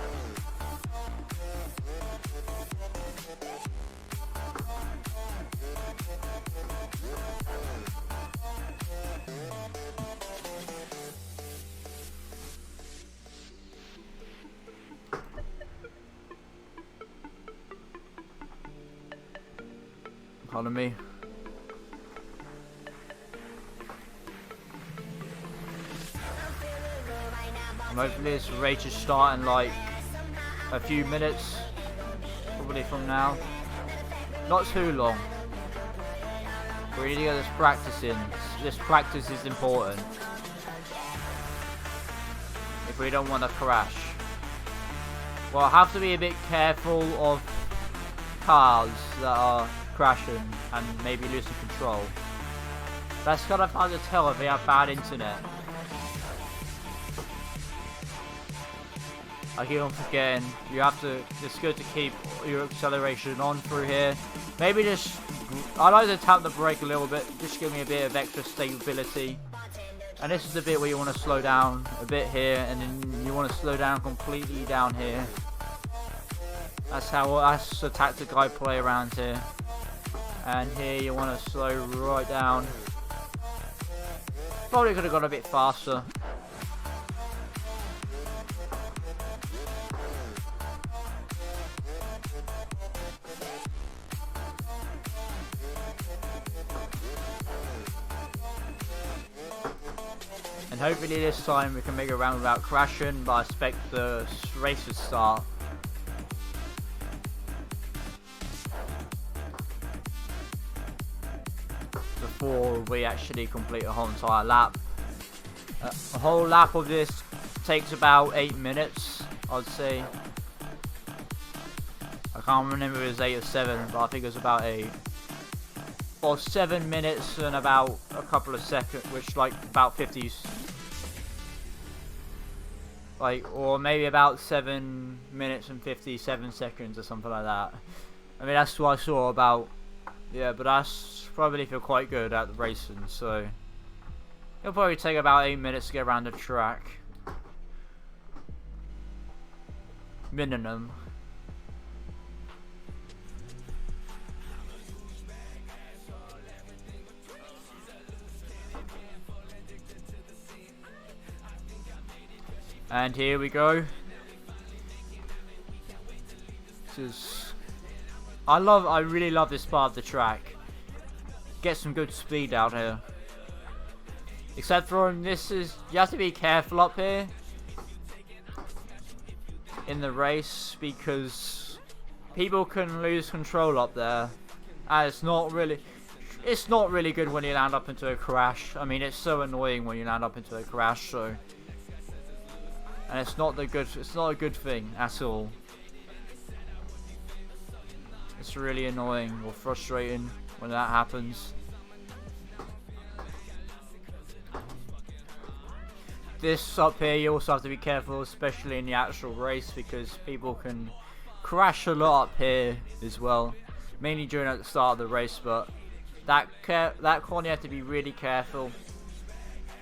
Pardon me. And hopefully this race is starting like a few minutes, probably from now. Not too long. We need to get this practice in. This practice is important. If we don't want to crash. Well, I have to be a bit careful of cars that are crashing and maybe losing control. That's kind of hard to tell if they have bad internet. I keep on forgetting, you have to, it's good to keep your acceleration on through here. Maybe just, I like to tap the brake a little bit, just give me a bit of extra stability. And this is the bit where you want to slow down a bit here, and then you want to slow down completely down here. That's the tactic I play around here. And here you want to slow right down. Probably could have gone a bit faster. And hopefully this time we can make it around without crashing, but I expect the race to start. Before we actually complete a whole entire lap. A whole lap of this takes about 8 minutes, I'd say. I can't remember if it was 8 or 7, but I think it was about 8. Or 7 minutes and about a couple of seconds, which like about 50s. Like, or maybe about 7 minutes and 57 seconds or something like that. I mean, that's what I saw about. Yeah, but that's probably feel quite good at the racing, so it'll probably take about 8 minutes to get around the track. Minimum. And here we go. This is... I really love this part of the track. Get some good speed out here. Except for this is, you have to be careful up here in the race because people can lose control up there, and it's not really good when you land up into a crash. I mean, it's so annoying when you land up into a crash. So, and it's not a good thing at all. It's really annoying or frustrating when that happens. This up here, you also have to be careful, especially in the actual race, because people can crash a lot up here as well, mainly during at the start of the race. But that corner you have to be really careful.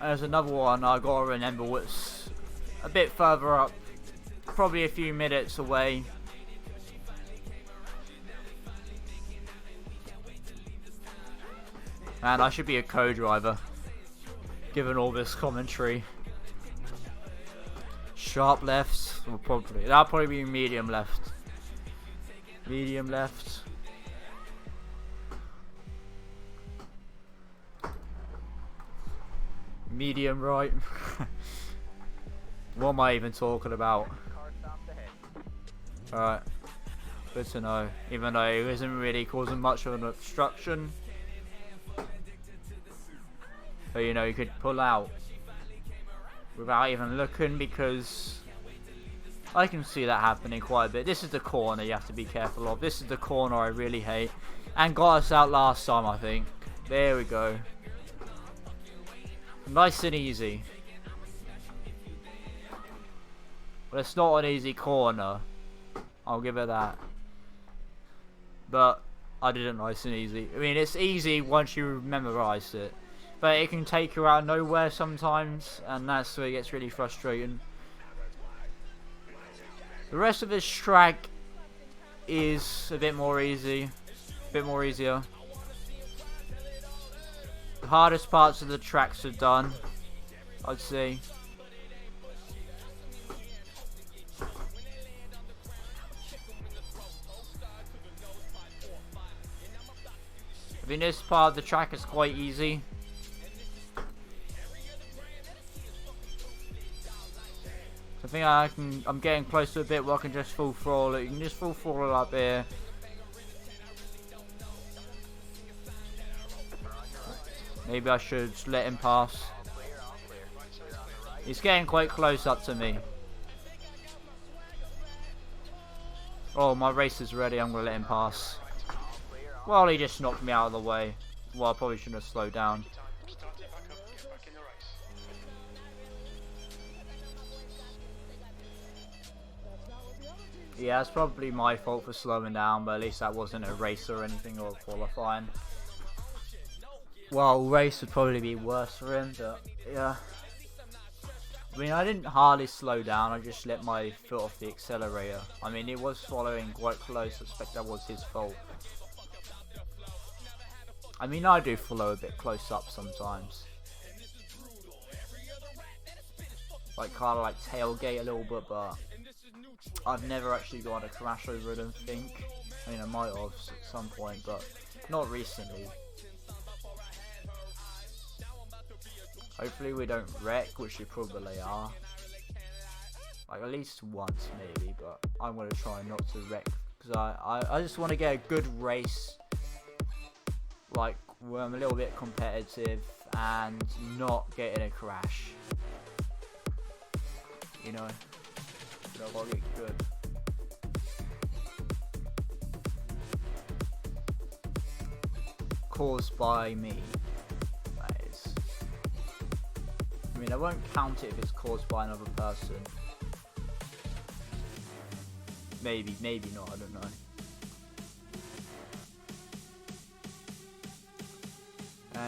And there's another one I gotta remember what's a bit further up, probably a few minutes away. And I should be a co-driver, given all this commentary. Sharp left, or that'll probably be medium left. Medium left. Medium right. What am I even talking about? Alright, good to know. Even though it isn't really causing much of an obstruction. But you know, you could pull out without even looking, because I can see that happening quite a bit. This is the corner you have to be careful of. This is the corner I really hate, and got us out last time, I think. There we go. Nice and easy. Well, it's not an easy corner. I'll give it that. But I didn't nice and easy. I mean, it's easy once you memorize it. But it can take you out of nowhere sometimes, and that's where it gets really frustrating. The rest of this track is a bit more easy. A bit more easier. The hardest parts of the tracks are done, I'd say. I mean, this part of the track is quite easy. I think I'm getting close to a bit where I can just full throttle it. You can just full throttle up here. Maybe I should let him pass. He's getting quite close up to me. Oh, my race is ready. I'm going to let him pass. Well, he just knocked me out of the way. Well, I probably shouldn't have slowed down. Yeah, it's probably my fault for slowing down, but at least that wasn't a race or anything or qualifying. Well, race would probably be worse for him, but yeah. I mean, I didn't hardly slow down, I just let my foot off the accelerator. I mean, it was following quite close, I suspect that was his fault. I mean, I do follow a bit close up sometimes. Like, kind of like tailgate a little bit, but I've never actually got a crash over it, I think. I mean, I might have at some point, but not recently. Hopefully we don't wreck, which we probably are. Like, at least once, maybe, but I'm going to try not to wreck. Because I just want to get a good race. Like, where I'm a little bit competitive and not get in a crash. You know? I've got to get good. Caused by me. That is. I mean, I won't count it if it's caused by another person. Maybe not, I don't know.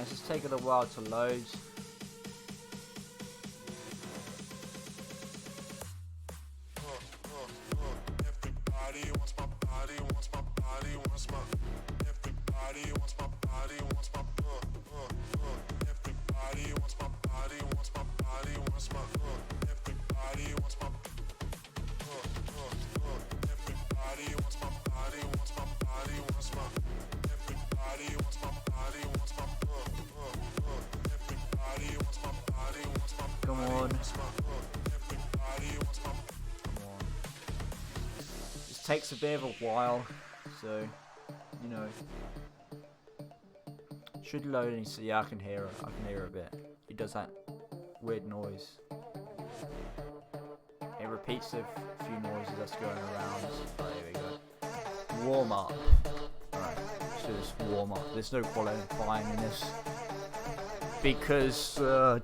It's just taking a while to load. Everybody wants my body, wants my body, wants my. Everybody wants my body, wants my. Everybody wants my body, wants my body, wants my. Everybody wants my. Everybody wants my body, wants my body, wants my. Everybody wants my body, wants my. Everybody wants my body, wants my. Come on. Everybody wants my. This takes a bit of a while, so you know. Should load and see. Yeah, I can hear it. I can hear it a bit. It does that weird noise. It repeats a few noises that's going around. Oh, there we go. Warm up. Alright, so just warm up. There's no qualifying in this because it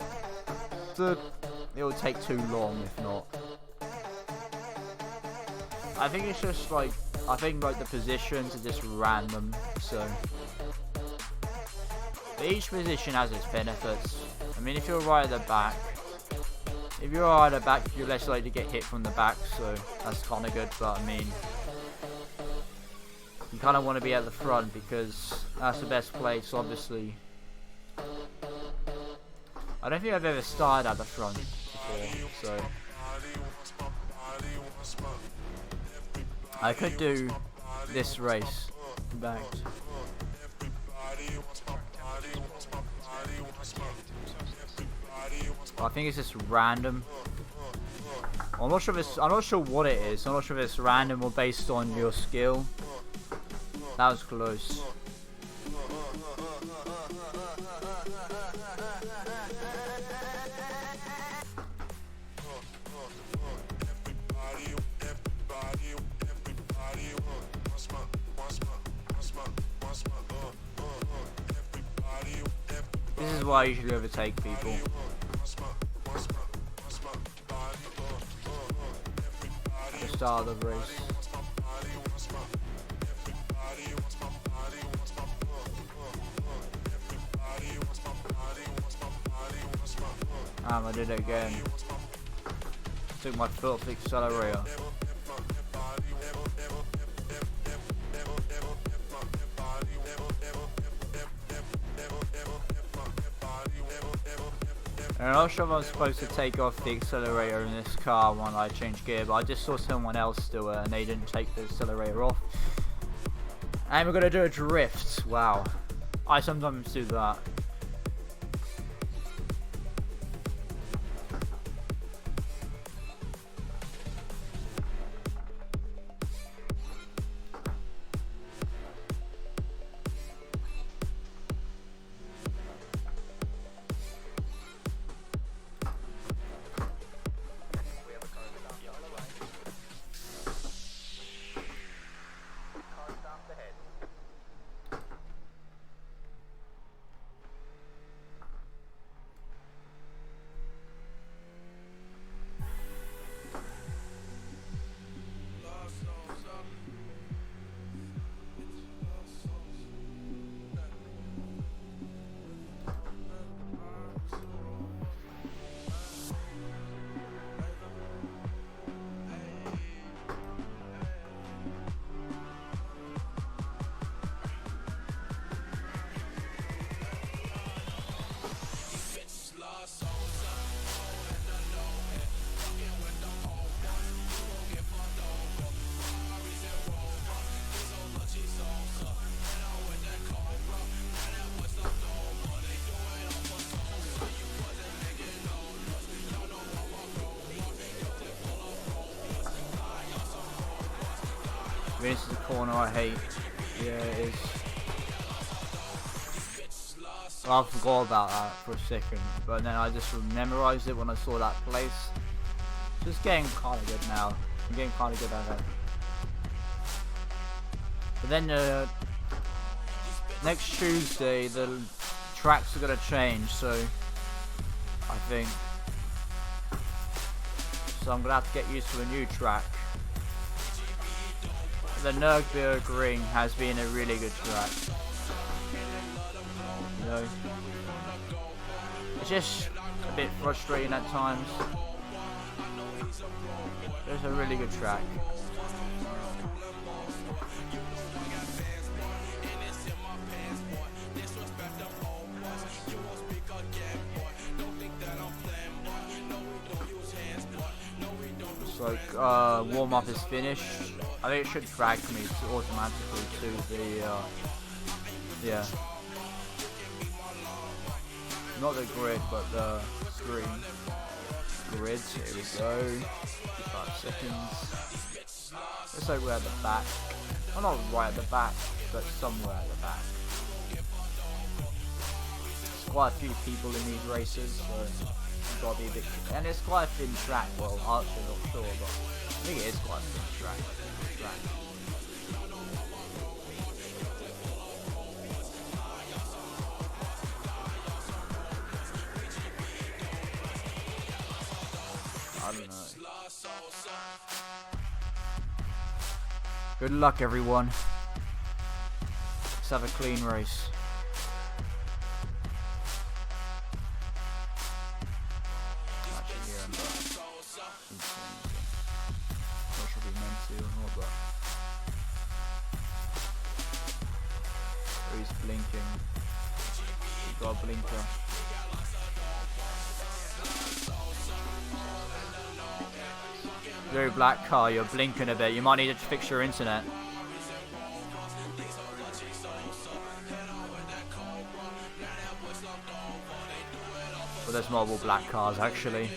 will take too long if not. I think it's just like the positions are just random, so each position has its benefits. I mean, if you're right at the back, you're less likely to get hit from the back, so that's kind of good. But I mean, you kind of want to be at the front because that's the best place, obviously. I don't think I've ever started at the front before, so I could do this race back. I think it's just random. I'm not sure what it is. I'm not sure if it's random or based on your skill. That was close. This is why you should overtake people. start of the race. I did it again. Took my foot off the accelerator. And I'm not sure if I'm supposed to take off the accelerator in this car when I change gear, but I just saw someone else do it and they didn't take the accelerator off. And we're gonna do a drift. Wow. I sometimes do that. This is the corner I hate. Yeah, it is. I forgot about that for a second, but then I just memorized it when I saw that place. Just getting kind of good now. I'm getting kind of good at it. But then next Tuesday the tracks are gonna change, so I think. So I'm gonna have to get used to a new track. The Nürburgring has been a really good track. You know, it's just a bit frustrating at times. It's a really good track. It's like warm up is finished. I think it should drag me automatically to the yeah, not the grid but the screen. Grid, here we go. 5 seconds. Looks like we're at the back. Well, not right at the back, but somewhere at the back. There's quite a few people in these races, so you've got to be a bit. And it's quite a thin track. Well, I'm actually not sure, but I think it is quite a thin track. I don't know. Good luck, everyone. Let's have a clean race. Actually, here I'm not sure if we meant to or not, but he's blinking. He's got a blinker. Blue black car, you're blinking a bit. You might need to fix your internet. Well, there's multiple black cars actually.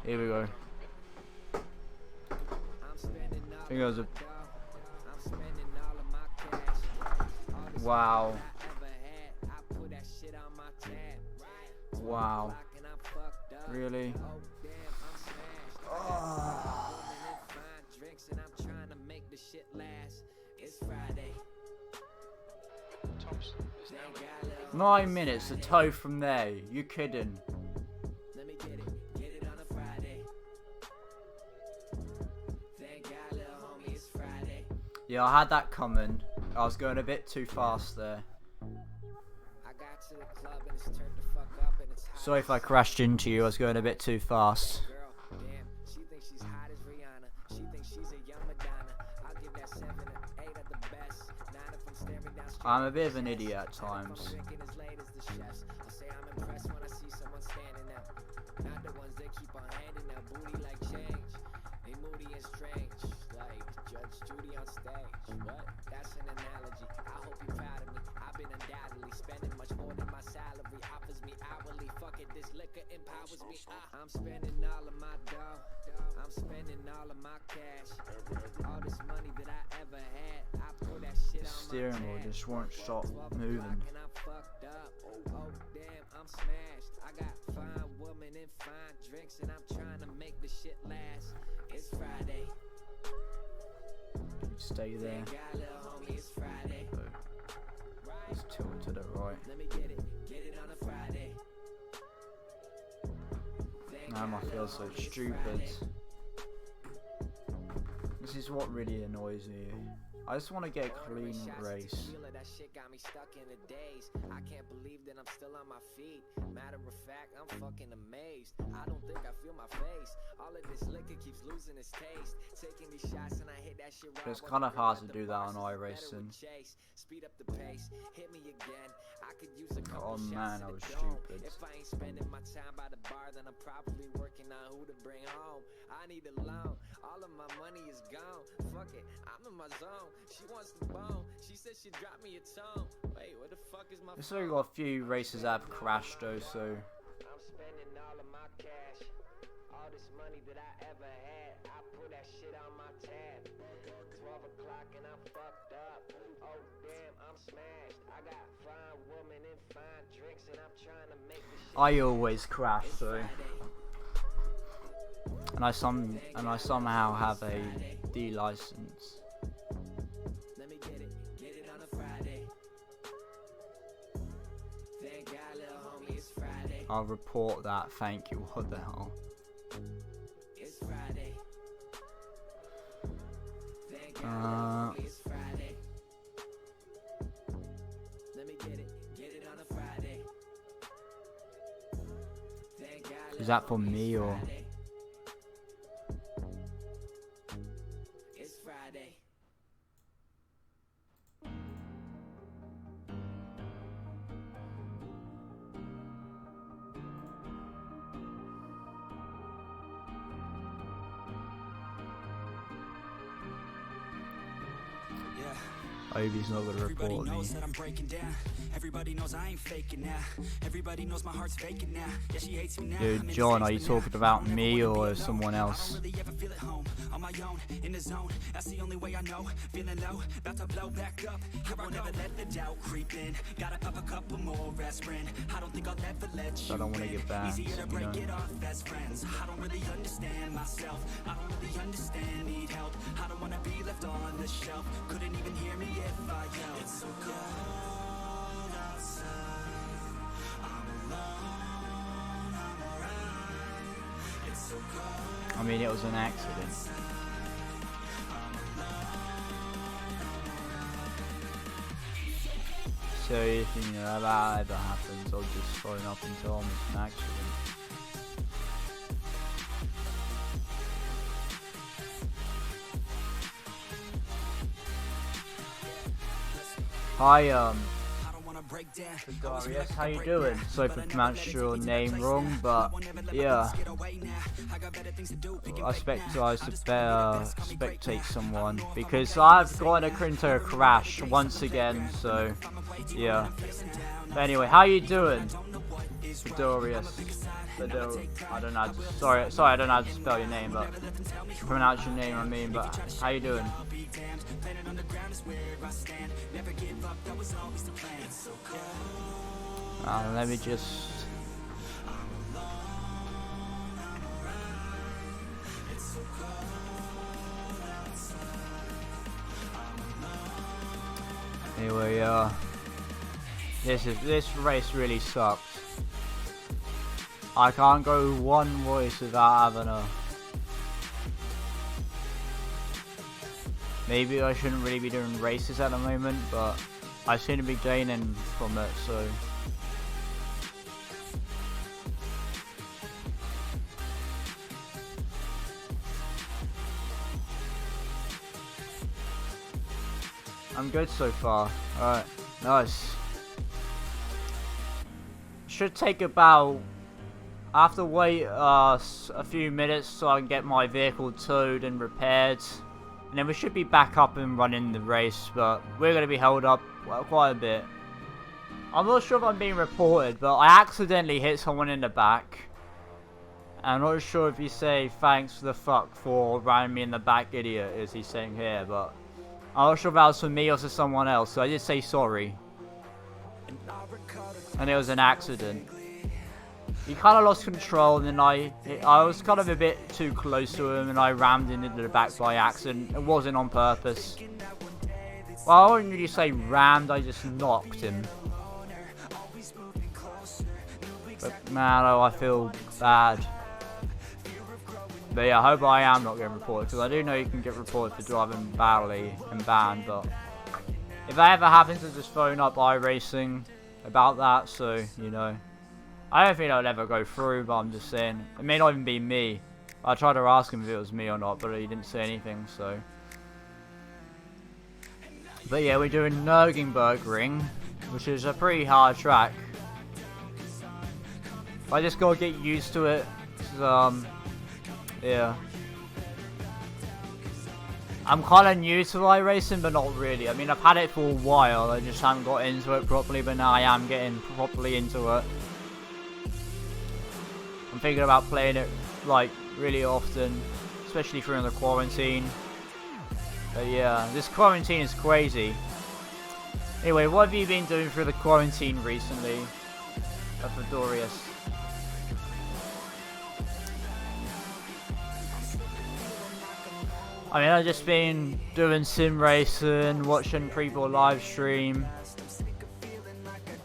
Here we go. I think it was a... Wow. Wow. Really? Tops. It's now 9 minutes, a toe from there. You kidding? Yeah, I had that coming. I was going a bit too fast there. Sorry if I crashed into you. I was going a bit too fast. I'm a bit of an idiot at times. I'm spending all of my dough. I'm spending all of my cash. All this money that I ever had, I put that shit The on my steering wheel just won't stop 12 moving. o'clock and I'm fucked up. Oh damn, I'm smashed. I got fine women and fine drinks, and I'm trying to make the shit last. It's Friday. Stay there. Thank God, little homie, it's Friday. Let's tilt to the right. Let me get it on a Friday. Damn, I feel so stupid. This is what really annoys me. I just want to get a clean race. That shit got me stuck in the days. I can't believe that I'm still on my feet. Matter of fact, I'm fucking amazed. I don't think I feel my face. All of this liquor keeps losing its taste. Taking these shots and I hit that shit right. It's kind of hard to do that on iRacing. Speed up the pace. Hit me again. I could use a couple Oh shots man, in I the was dome. stupid. If I ain't spending my time by the bar, then I'm probably working on who to bring home. I need a loan. All of my money is gone. Fuck it, I'm in my zone. She wants the bone. She said she'd drop me a tone. Wait, where the fuck is my There's only got a few races that have crashed though, so I'm spending all of my cash. All this money that I ever had, I put that shit on my tab. 12 o'clock and I'm fucked up. Oh damn, I'm smashed. I got fine women and fine drinks, and I'm trying to make the shit. I always crash, so and I somehow have a D license. Let me get it on a Friday. Thank God, little homie, it's Friday. I'll report that. Thank you. What the hell? It's Friday. Thank God, little homie, it's Friday. Let me get it on a Friday. Thank God, Is that for me or? Friday. It's Friday. I hope he's not gonna Everybody report me. knows that I'm breaking down. Everybody knows I ain't faking now. Everybody knows my heart's faking now. Yeah, she hates me now. Dude, I'm in John, the are you basement talking now. about I don't me ever wanna or be alone. someone I else? don't really ever feel at home. On my own, in the zone. That's the only way I know. Feeling low, about to blow back up. I won't ever let the doubt creep in. Gotta pop a couple more aspirin. I don't think I'll ever let you I don't wanna in. get banned, Easier to you break know. it off as friends. I don't really understand myself. I don't really understand, need help. I don't wanna be left on the shelf. Couldn't even hear me if I yelled. It's so cold outside. I'm alone, I'm alright. It's so cold. I mean, it was an accident. So if you know that ever happens, I'll just phone up and tell them it's an accident. Hi, I don't wanna break down. Darius, how you doing? Sorry if I pronounced your name wrong, but yeah, I expect to spectate someone because I've gotten into a crash once again. So yeah. But anyway, how you doing, Darius? I don't know. Sorry, I don't know how to spell your name, but pronounce your name. I mean, but how you doing? Let me just Anyway, this race really sucks. I can't go one race without having a... Maybe I shouldn't really be doing races at the moment, but I seem to be gaining from it, so... I'm good so far. Alright, nice. Should take about... I have to wait a few minutes so I can get my vehicle towed and repaired. And then we should be back up and running the race, but we're going to be held up quite a bit. I'm not sure if I'm being reported, but I accidentally hit someone in the back. I'm not sure if you say thanks for the fuck for running me in the back, idiot, as he's saying here, but... I'm not sure if that was for me or for someone else, so I did say sorry. And it was an accident. He kind of lost control, and then I was kind of a bit too close to him, and I rammed him into the back by accident. It wasn't on purpose. Well, I wouldn't really say rammed, I just knocked him. But man, oh, I feel bad. But yeah, I hope I am not getting reported, because I do know you can get reported for driving badly and banned, but if that ever happens, to just phone up iRacing about that, so, you know. I don't think I'll ever go through, but I'm just saying, it may not even be me. I tried to ask him if it was me or not, but he didn't say anything, so. But yeah, we're doing Nürburgring, which is a pretty hard track. I just gotta get used to it, yeah. I'm kind of new to iRacing, but not really. I mean, I've had it for a while. I just haven't got into it properly, but now I am getting properly into it. I'm thinking about playing it, like, really often, especially during the quarantine. But yeah, this quarantine is crazy. Anyway, what have you been doing through the quarantine recently, Fedorius? I mean, I've just been doing sim racing, watching people live stream.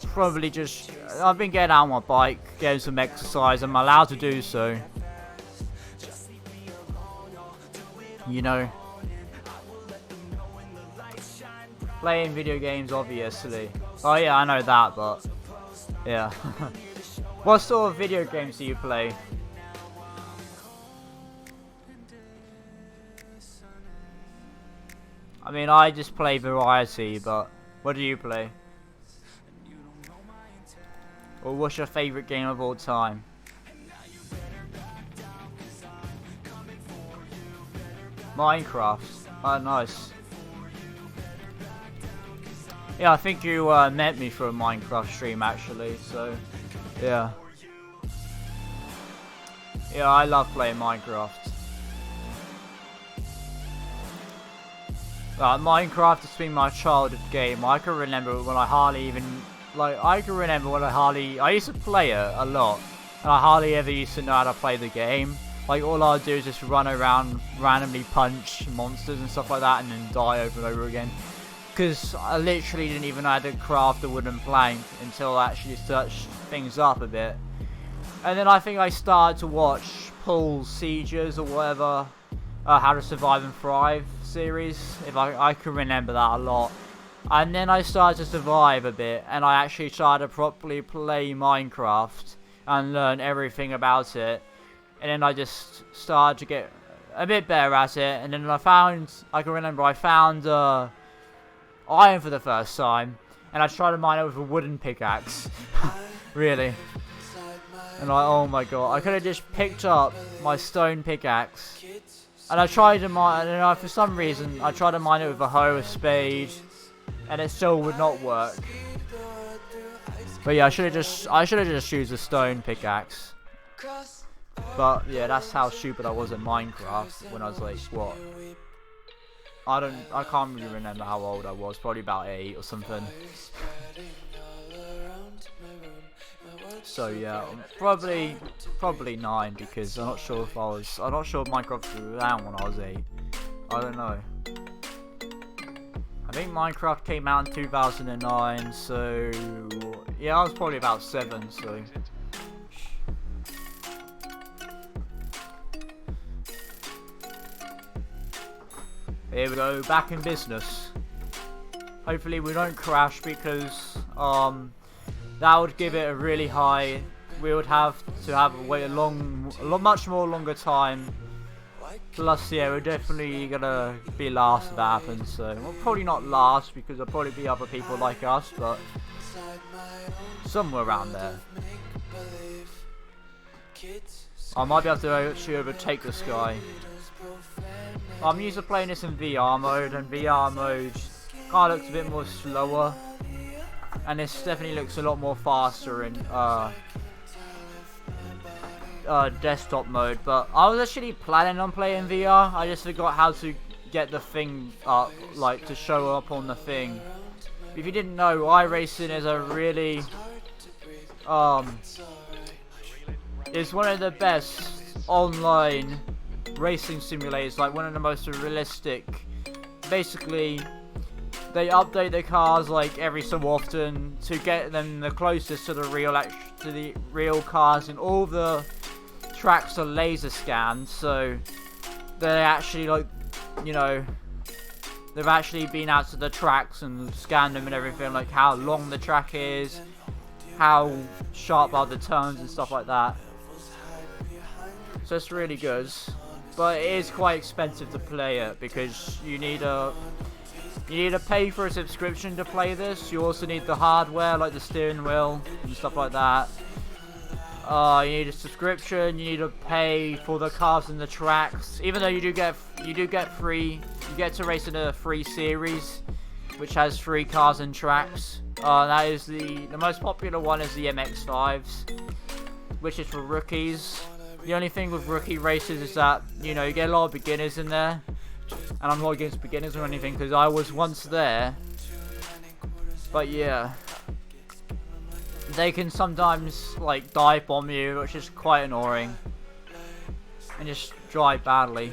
Probably just, I've been getting out on my bike, getting some exercise. I'm allowed to do so. You know. Playing video games, obviously. Oh yeah, I know that, but yeah. What sort of video games do you play? I mean, I just play variety, but what do you play? Or what's your favourite game of all time? Minecraft. Oh, nice. Yeah, I think you met me for a Minecraft stream, actually, so, yeah. Yeah, I love playing Minecraft. Minecraft has been my childhood game. I can remember when I hardly even, I used to play it a lot, and I hardly ever used to know how to play the game. Like, all I'd do is just run around, randomly punch monsters and stuff like that, and then die over and over again. Because I literally didn't even know how to craft a wooden plank until I actually searched things up a bit. And then I think I started to watch Paul's Sieges or whatever, How to Survive and Thrive series, if I can remember that a lot. And then I started to survive a bit, and I actually started to properly play Minecraft and learn everything about it. And then I just started to get a bit better at it, and then I found iron for the first time, and I tried to mine it with a wooden pickaxe. Really. And oh my god, I could have just picked up my stone pickaxe. And I tried to mine, and for some reason, I tried to mine it with a hoe, a spade, and it still would not work. But yeah, I should have just used a stone pickaxe. But yeah, that's how stupid I was at Minecraft when I was like, what? I can't really remember how old I was, probably about 8 or something. So yeah, probably 9, because I'm not sure if Minecraft was around when I was 8. I don't know. think Minecraft came out in 2009, so yeah, I was probably about 7, so. Here we go, back in business. Hopefully we don't crash because that would give it a really high. We would have to wait a much more longer time. Plus, yeah, we're definitely gonna be last if that happens. So, well, probably not last because there'll probably be other people like us, but somewhere around there. I might be able to actually overtake this guy. I'm used to playing this in VR mode, and VR mode kind of looks a bit more slower, and this definitely looks a lot more faster in desktop mode. But I was actually planning on playing VR. I just forgot how to get the thing up, like to show up on the thing. If you didn't know, iRacing is a really is one of the best online racing simulators, like one of the most realistic. Basically, they update the cars like every so often to get them the closest to the real cars, and all the tracks are laser scanned, so they actually, like, you know, they've actually been out to the tracks and scanned them and everything, like how long the track is, how sharp are the turns and stuff like that. So it's really good, but it is quite expensive to play it because you need to pay for a subscription to play this. You also need the hardware, like the steering wheel and stuff like that. You need a subscription. You need to pay for the cars and the tracks. Even though you do get free, you get to race in a free series, which has free cars and tracks. That is the most popular one is the MX-5s, which is for rookies. The only thing with rookie races is that, you know, you get a lot of beginners in there. And I'm not against beginners or anything because I was once there. But yeah, they can sometimes like dive bomb you, which is quite annoying, and just drive badly.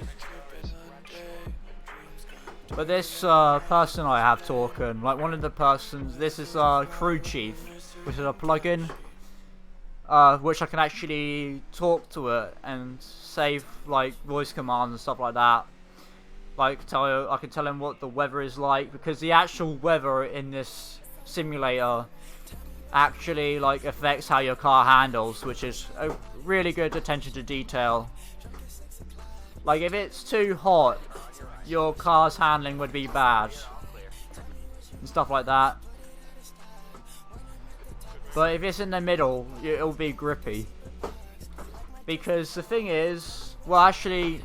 But this person I have talking, like one of the persons, this is Crew Chief, which is a plugin, which I can actually talk to it and save like voice commands and stuff like that. Like I can tell him what the weather is like, because the actual weather in this simulator actually like affects how your car handles, which is a really good attention to detail. Like if it's too hot, your car's handling would be bad and stuff like that. But if it's in the middle, it'll be grippy. Because the thing is, well, actually,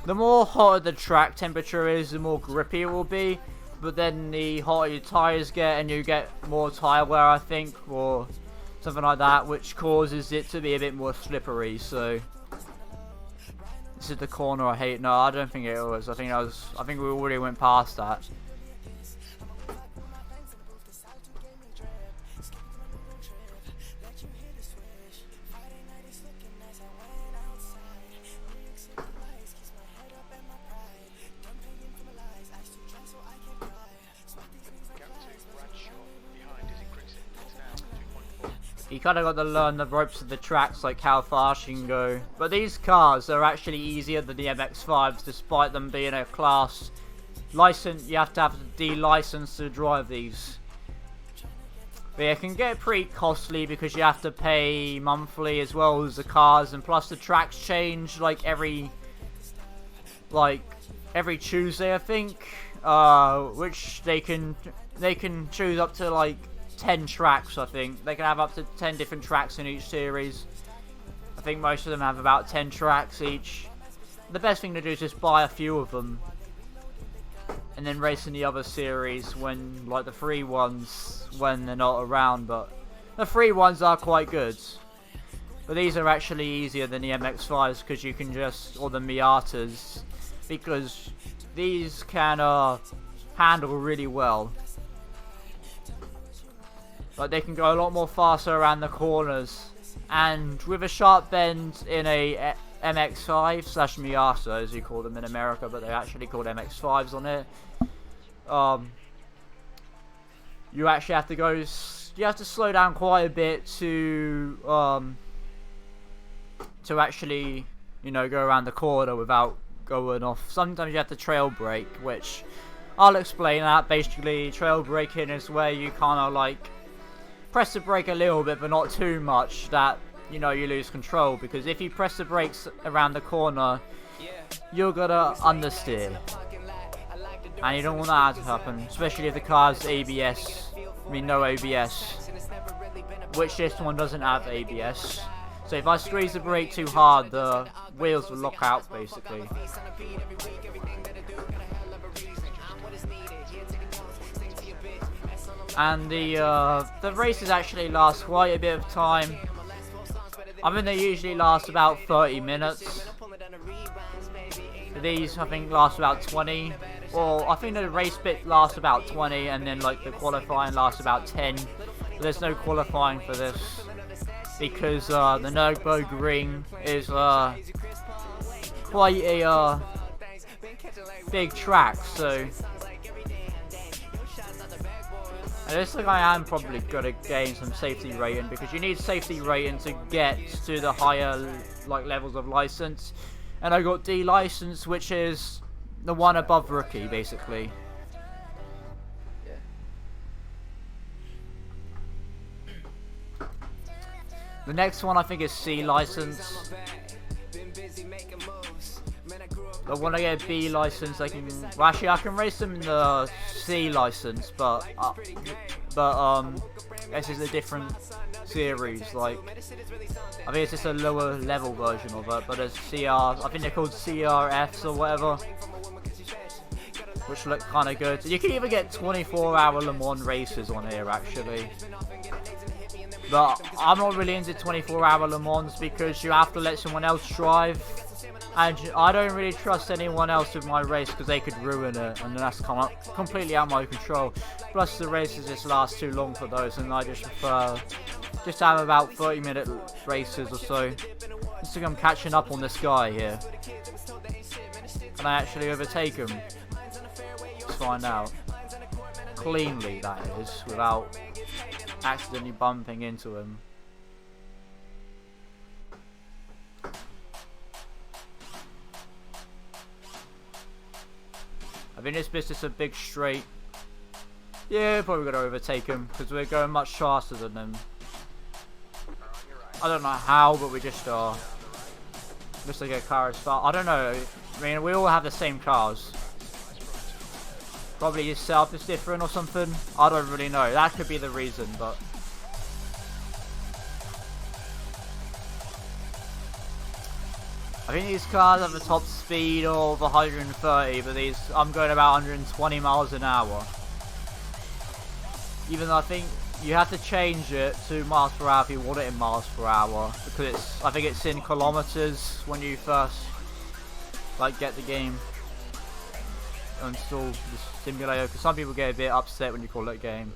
the more hotter the track temperature is, the more grippy it will be. But then the hotter your tyres get, and you get more tyre wear, I think, or something like that, which causes it to be a bit more slippery. So this is the corner I hate. No, I don't think it was. I think we already went past that. You kind of got to learn the ropes of the tracks, like how fast you can go. But these cars are actually easier than the MX-5s, despite them being a class license. You have to have a D license to drive these. But yeah, it can get pretty costly because you have to pay monthly as well as the cars, and plus the tracks change like every Tuesday, I think. Which they can choose up to like 10 tracks, I think. They can have up to 10 different tracks in each series. I think most of them have about 10 tracks each. The best thing to do is just buy a few of them and then race in the other series when, like, the free ones when they're not around. But the free ones are quite good. But these are actually easier than the MX-5s because you can just, or the Miatas, because these can handle really well. Like they can go a lot more faster around the corners, and with a sharp bend in a MX-5 slash Miata, as you call them in America, but they're actually called MX-5s on it. you actually have to go. You have to slow down quite a bit to actually, you know, go around the corner without going off. Sometimes you have to trail brake, which I'll explain that. Basically, trail braking is where you kind of like press the brake a little bit, but not too much that, you know, you lose control. Because if you press the brakes around the corner, you're gonna understeer, and you don't want that to happen, especially if the car's ABS. I mean, no ABS, which this one doesn't have ABS. So if I squeeze the brake too hard, the wheels will lock out, basically. And the races actually last quite a bit of time. I mean, they usually last about 30 minutes. These, I think, last about 20. Or I think the race bit lasts about 20, and then like the qualifying lasts about 10. But there's no qualifying for this because the Nürburgring is quite a big track, so. It looks like I am probably gonna gain some safety rating, because you need safety rating to get to the higher like levels of license. And I got D license, which is the one above rookie, basically. The next one I think is C license. But when I get a B license, I can. Well, actually, I can race them in the C license, but this is a different series. Like, I think it's just a lower level version of it. But it's CR. I think they're called CRFs or whatever, which look kind of good. You can even get 24-hour Le Mans races on here, actually. But I'm not really into 24-hour Le Mans because you have to let someone else drive. And I don't really trust anyone else with my race because they could ruin it, and that's completely out of my control. Plus the races just last too long for those, and I just prefer just have about 30-minute races or so. Just think I'm catching up on this guy here. Can I actually overtake him? Let's find out. Cleanly, that is, without accidentally bumping into him. I think this bit's just a big straight. Yeah, probably gonna overtake him because we're going much faster than them. I don't know how, but we just are. Looks like a car is fast. I don't know. I mean, we all have the same cars. Probably his setup is different or something. I don't really know. That could be the reason, but. I think these cars have a top speed of 130, but these I'm going about 120 miles an hour. Even though I think you have to change it to miles per hour if you want it in miles per hour, because it's I think it's in kilometers when you first like get the game, install the simulator. Because some people get a bit upset when you call it a game.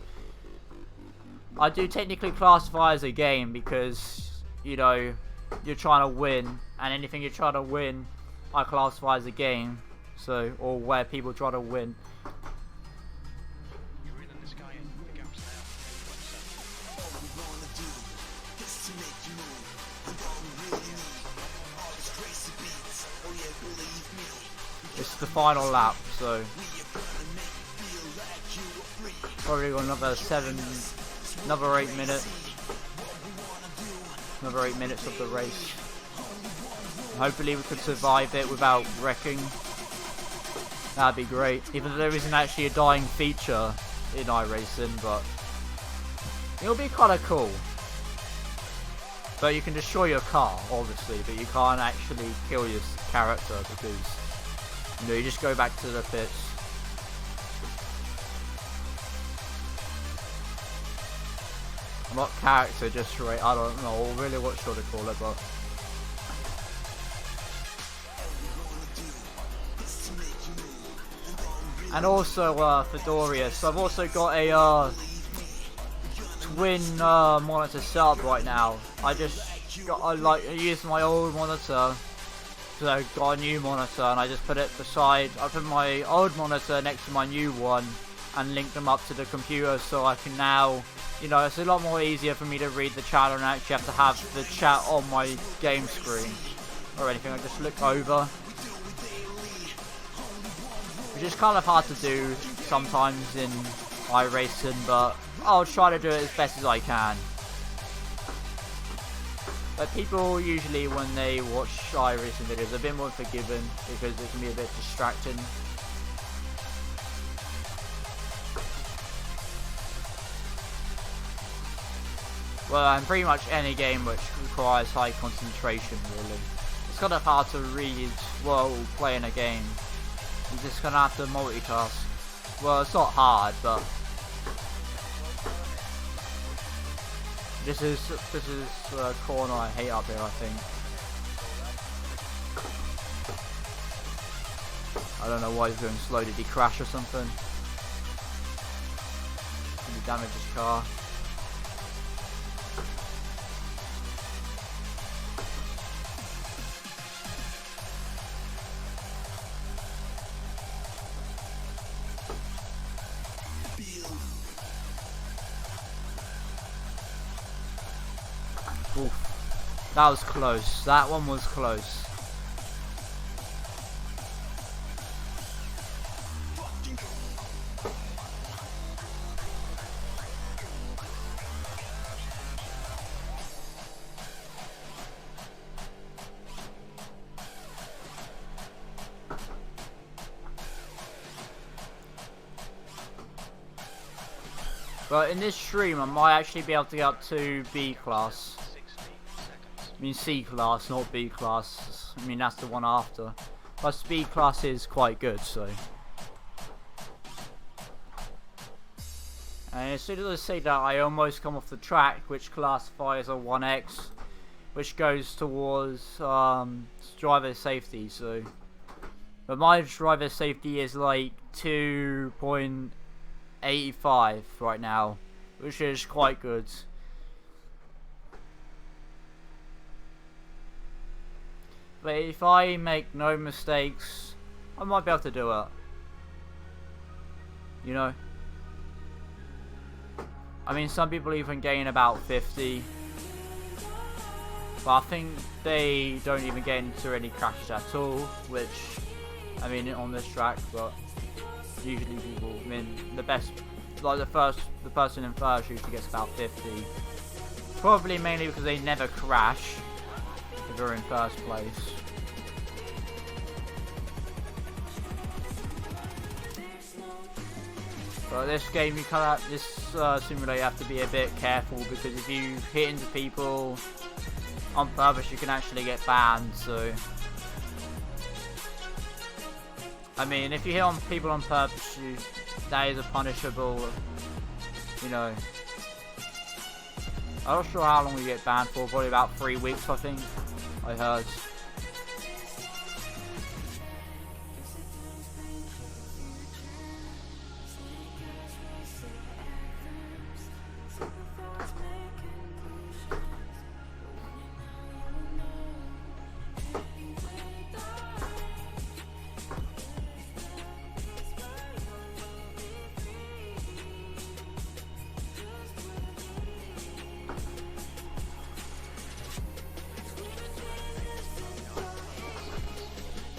I do technically classify as a game because, you know, you're trying to win, and anything you're trying to win I classify as a game, so, or where people try to win. It's the final lap, so probably got another 8 minutes. Another 8 minutes of the race. Hopefully we could survive it without wrecking. That'd be great. Even though there isn't actually a dying feature in iRacing, but it'll be kind of cool. But you can destroy your car, obviously, but you can't actually kill your character because, you know, you just go back to the pits. Not character, just right. I don't know really what should I call it, but and also Fedorius. I've also got a twin monitor setup right now. I just got I used my old monitor, so I got a new monitor, and I just put it beside. I put my old monitor next to my new one, and link them up to the computer, so I can now, you know, it's a lot more easier for me to read the chat and actually have to have the chat on my game screen or anything. I just look over, which is kind of hard to do sometimes in iRacing, but I'll try to do it as best as I can. But people usually, when they watch iRacing videos, are a bit more forgiving because it can be a bit distracting. Well, and pretty much any game which requires high concentration, really. It's kind of hard to read while playing a game. You're just gonna have to multitask. Well, it's not hard, but this is a corner I hate up here, I think. I don't know why he's going slow. Did he crash or something? Did he damage his car? Oof. That was close. That one was close. But in this stream, I might actually be able to get up to B class. I mean C class, not B class. I mean that's the one after. Plus B class is quite good, so. And as soon as I say that, I almost come off the track, which classifies a 1X, which goes towards driver safety. So, but my driver safety is like 2.85 right now, which is quite good. But if I make no mistakes, I might be able to do it. You know? I mean, some people even gain about 50. But I think they don't even get into any crashes at all, which, I mean, on this track, but usually people, I mean, the best, like the person in first usually gets about 50. Probably mainly because they never crash if they're in first place. But this game, you can't, this simulator, you have to be a bit careful, because if you hit into people on purpose, you can actually get banned. So, I mean, if you hit on people on purpose, that is a punishable, you know. I'm not sure how long you get banned for, probably about 3 weeks, I think, I heard.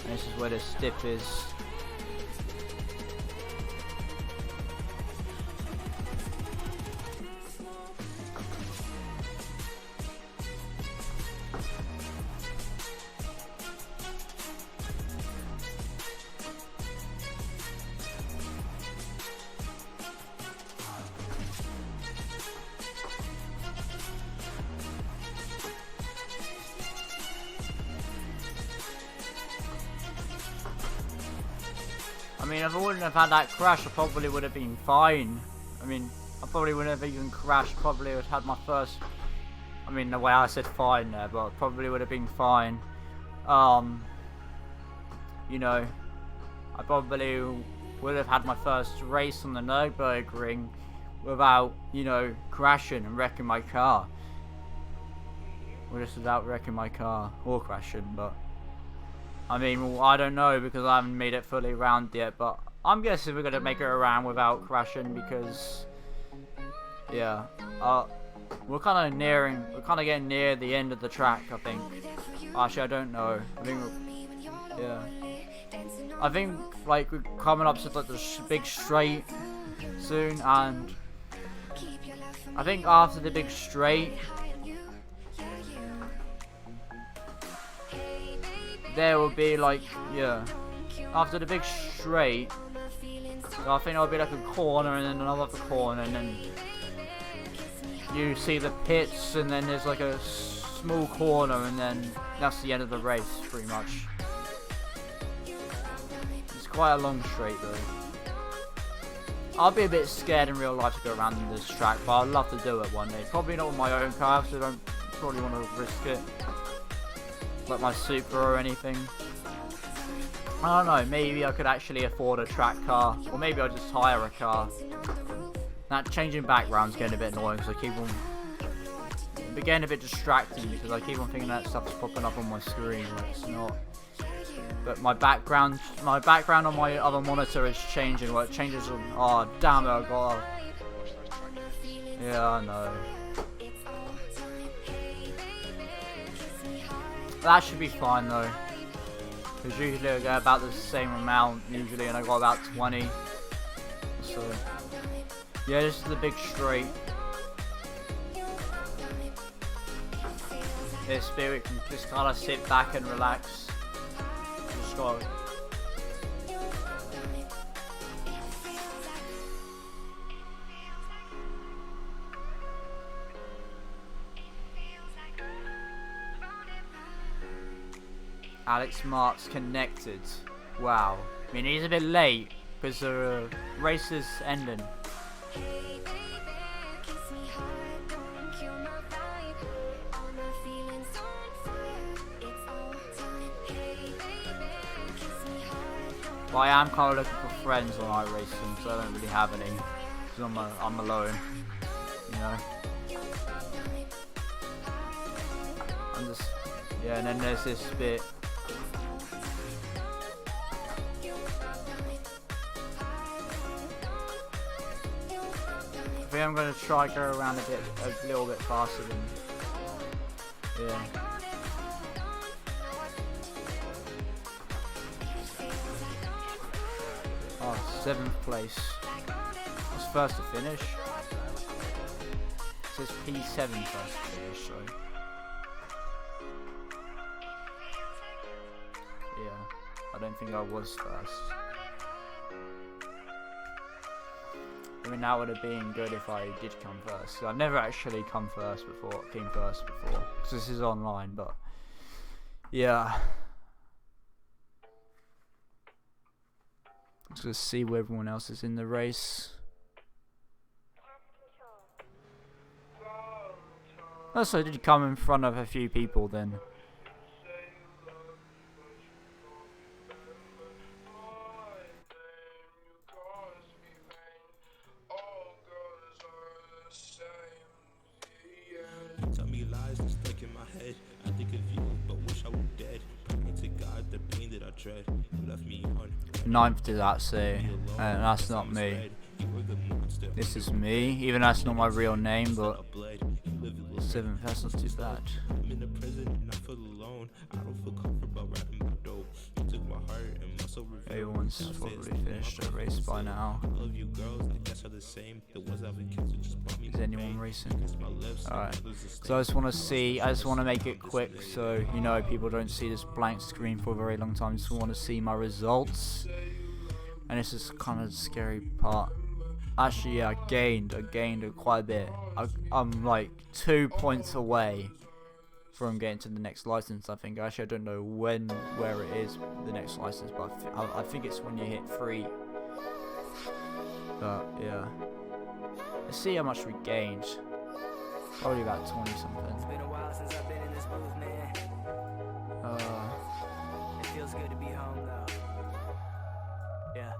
This is where the stiff is. I mean, if I wouldn't have had that crash, I probably would have been fine. I mean, I probably wouldn't have even crashed, probably would have had my first, I mean, the way I said fine there, but I probably would have been fine. You know, I probably would have had my first race on the Nürburgring without, you know, crashing and wrecking my car. Or just without wrecking my car, or crashing, but I mean, well, I don't know, because I haven't made it fully around yet, but I'm guessing we're gonna make it around without crashing because, yeah, we're kind of getting near the end of the track. I think. Actually, I don't know. I think, yeah. I think like we're coming up to like the big straight soon, and I think after the big straight, there will be like, yeah. After the big straight, I think there'll be like a corner and then another corner, and then you see the pits, and then there's like a small corner, and then that's the end of the race, pretty much. It's quite a long straight though. I'll be a bit scared in real life to go around this track, but I'd love to do it one day. Probably not with my own car, so I don't probably want to risk it. Like my Supra or anything. I don't know, maybe I could actually afford a track car, or maybe I'll just hire a car. That changing background's getting a bit annoying because I keep on getting a bit distracting because I keep on thinking that stuff's popping up on my screen, like it's not. But my background on my other monitor is changing. Well, it changes on. Oh damn it! I got. Yeah, I know. That should be fine though. Because usually I get about the same amount usually, and I got about 20. So yeah, this is the big straight. This bit we can just kind of sit back and relax. Just go. Alex Marks connected. Wow. I mean, he's a bit late because the race is ending. But I am kind of looking for friends on iracing, so I don't really have any. Because I'm alone. You know? I'm just. Yeah, and then there's this bit. I think I'm gonna try go around a little bit faster than, yeah. Oh, 7th place. I was first to finish. It says P7 first to finish, so. Yeah, I don't think I was first. I mean, that would have been good if I did come first. So I've never actually came first before, because this is online, but yeah. Let's just see where everyone else is in the race. Oh, so did you come in front of a few people then? Tell me lies and stuck in my head. I think of you, but wish I were dead. Praying to God, the pain that I dread. You left me on. 9th to that say, and that's not me. This is me, even that's not my real name, but 7th, that's not too bad. I'm in the prison and I feel alone. I don't feel comfortable rapping my dope. You took my heart and my soul. Everyone's probably finished the race by now. I love you girls, I guess are the same. The ones I've been kissing just brought me. Is anyone racing? Alright. So So I just want to make it quick so you know people don't see this blank screen for a very long time. Just want to see my results. And this is kind of the scary part. Actually, yeah, I gained quite a bit. I'm like 2 points away from getting to the next license. I think. Actually, I don't know where it is, the next license, but I think it's when you hit 3. But yeah, let's see how much we gained. Probably about 20 something. It's been a while since I've been in this booth, man. It feels good to be home, though. Yeah.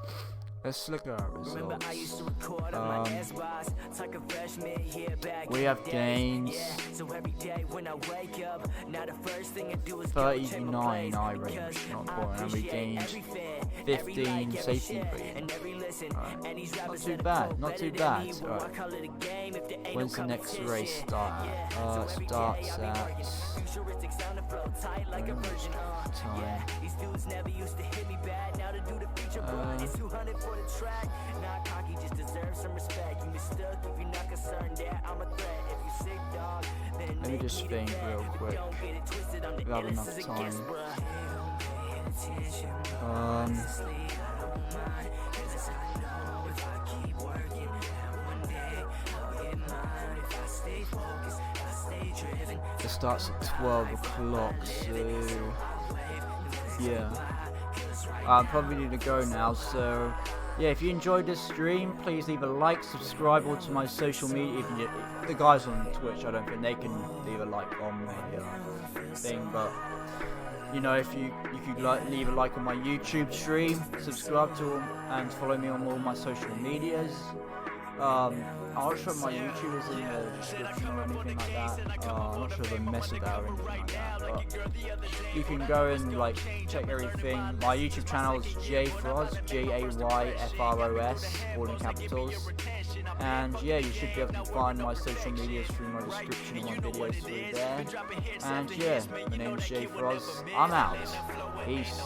Let's look at our results. I used to record on my S-Boss, talk a freshman here back We in have the day. gains. Yeah, so every day when I wake up, now the first thing I do is go check 39 my plays, eye range, because not I poor, and we appreciate gained every fan, every 15 like, every safety share, rating. and every listen. And these Not rappers too that bad, are not too better bad. than me, well, I Alright. call it a game if there ain't When's no the next competition. race start? Yeah, It so every day starts I be at working. Futuristic sound and flow tight like a virgin. time. Yeah, these dudes never used to hit me bad. Now to do the feature run is 200 for the track. Not cocky, just deserve some respect. You mistook if you're not concerned that I'm a threat. If you sick, dog, then Let me just make think the bet. real quick. Don't get it twisted, I'm the We have illest enough as it time. gets, bruh. Don't pay attention, but Um, honestly, I don't mind. 'Cause I know if I keep working, that one day I'll get mine. If I stay focused, if I stay driven. It starts at 12 o'clock, so yeah. I probably need to go now, so yeah, if you enjoyed this stream, please leave a like, subscribe all to my social media. If you, the guys on Twitch, I don't think they can leave a like on my thing, but you know, if you leave a like on my YouTube stream, subscribe to and follow me on all my social medias. I'll show my YouTube is in the description or anything like that. I'm not sure if I mess with that or anything like that, but you can go and like check everything. My YouTube channel is Jayfros, Jayfros, all in capitals. And yeah, you should be able to find my social medias through my description of my videos through there. And yeah, my name is Jayfros. I'm out. Peace.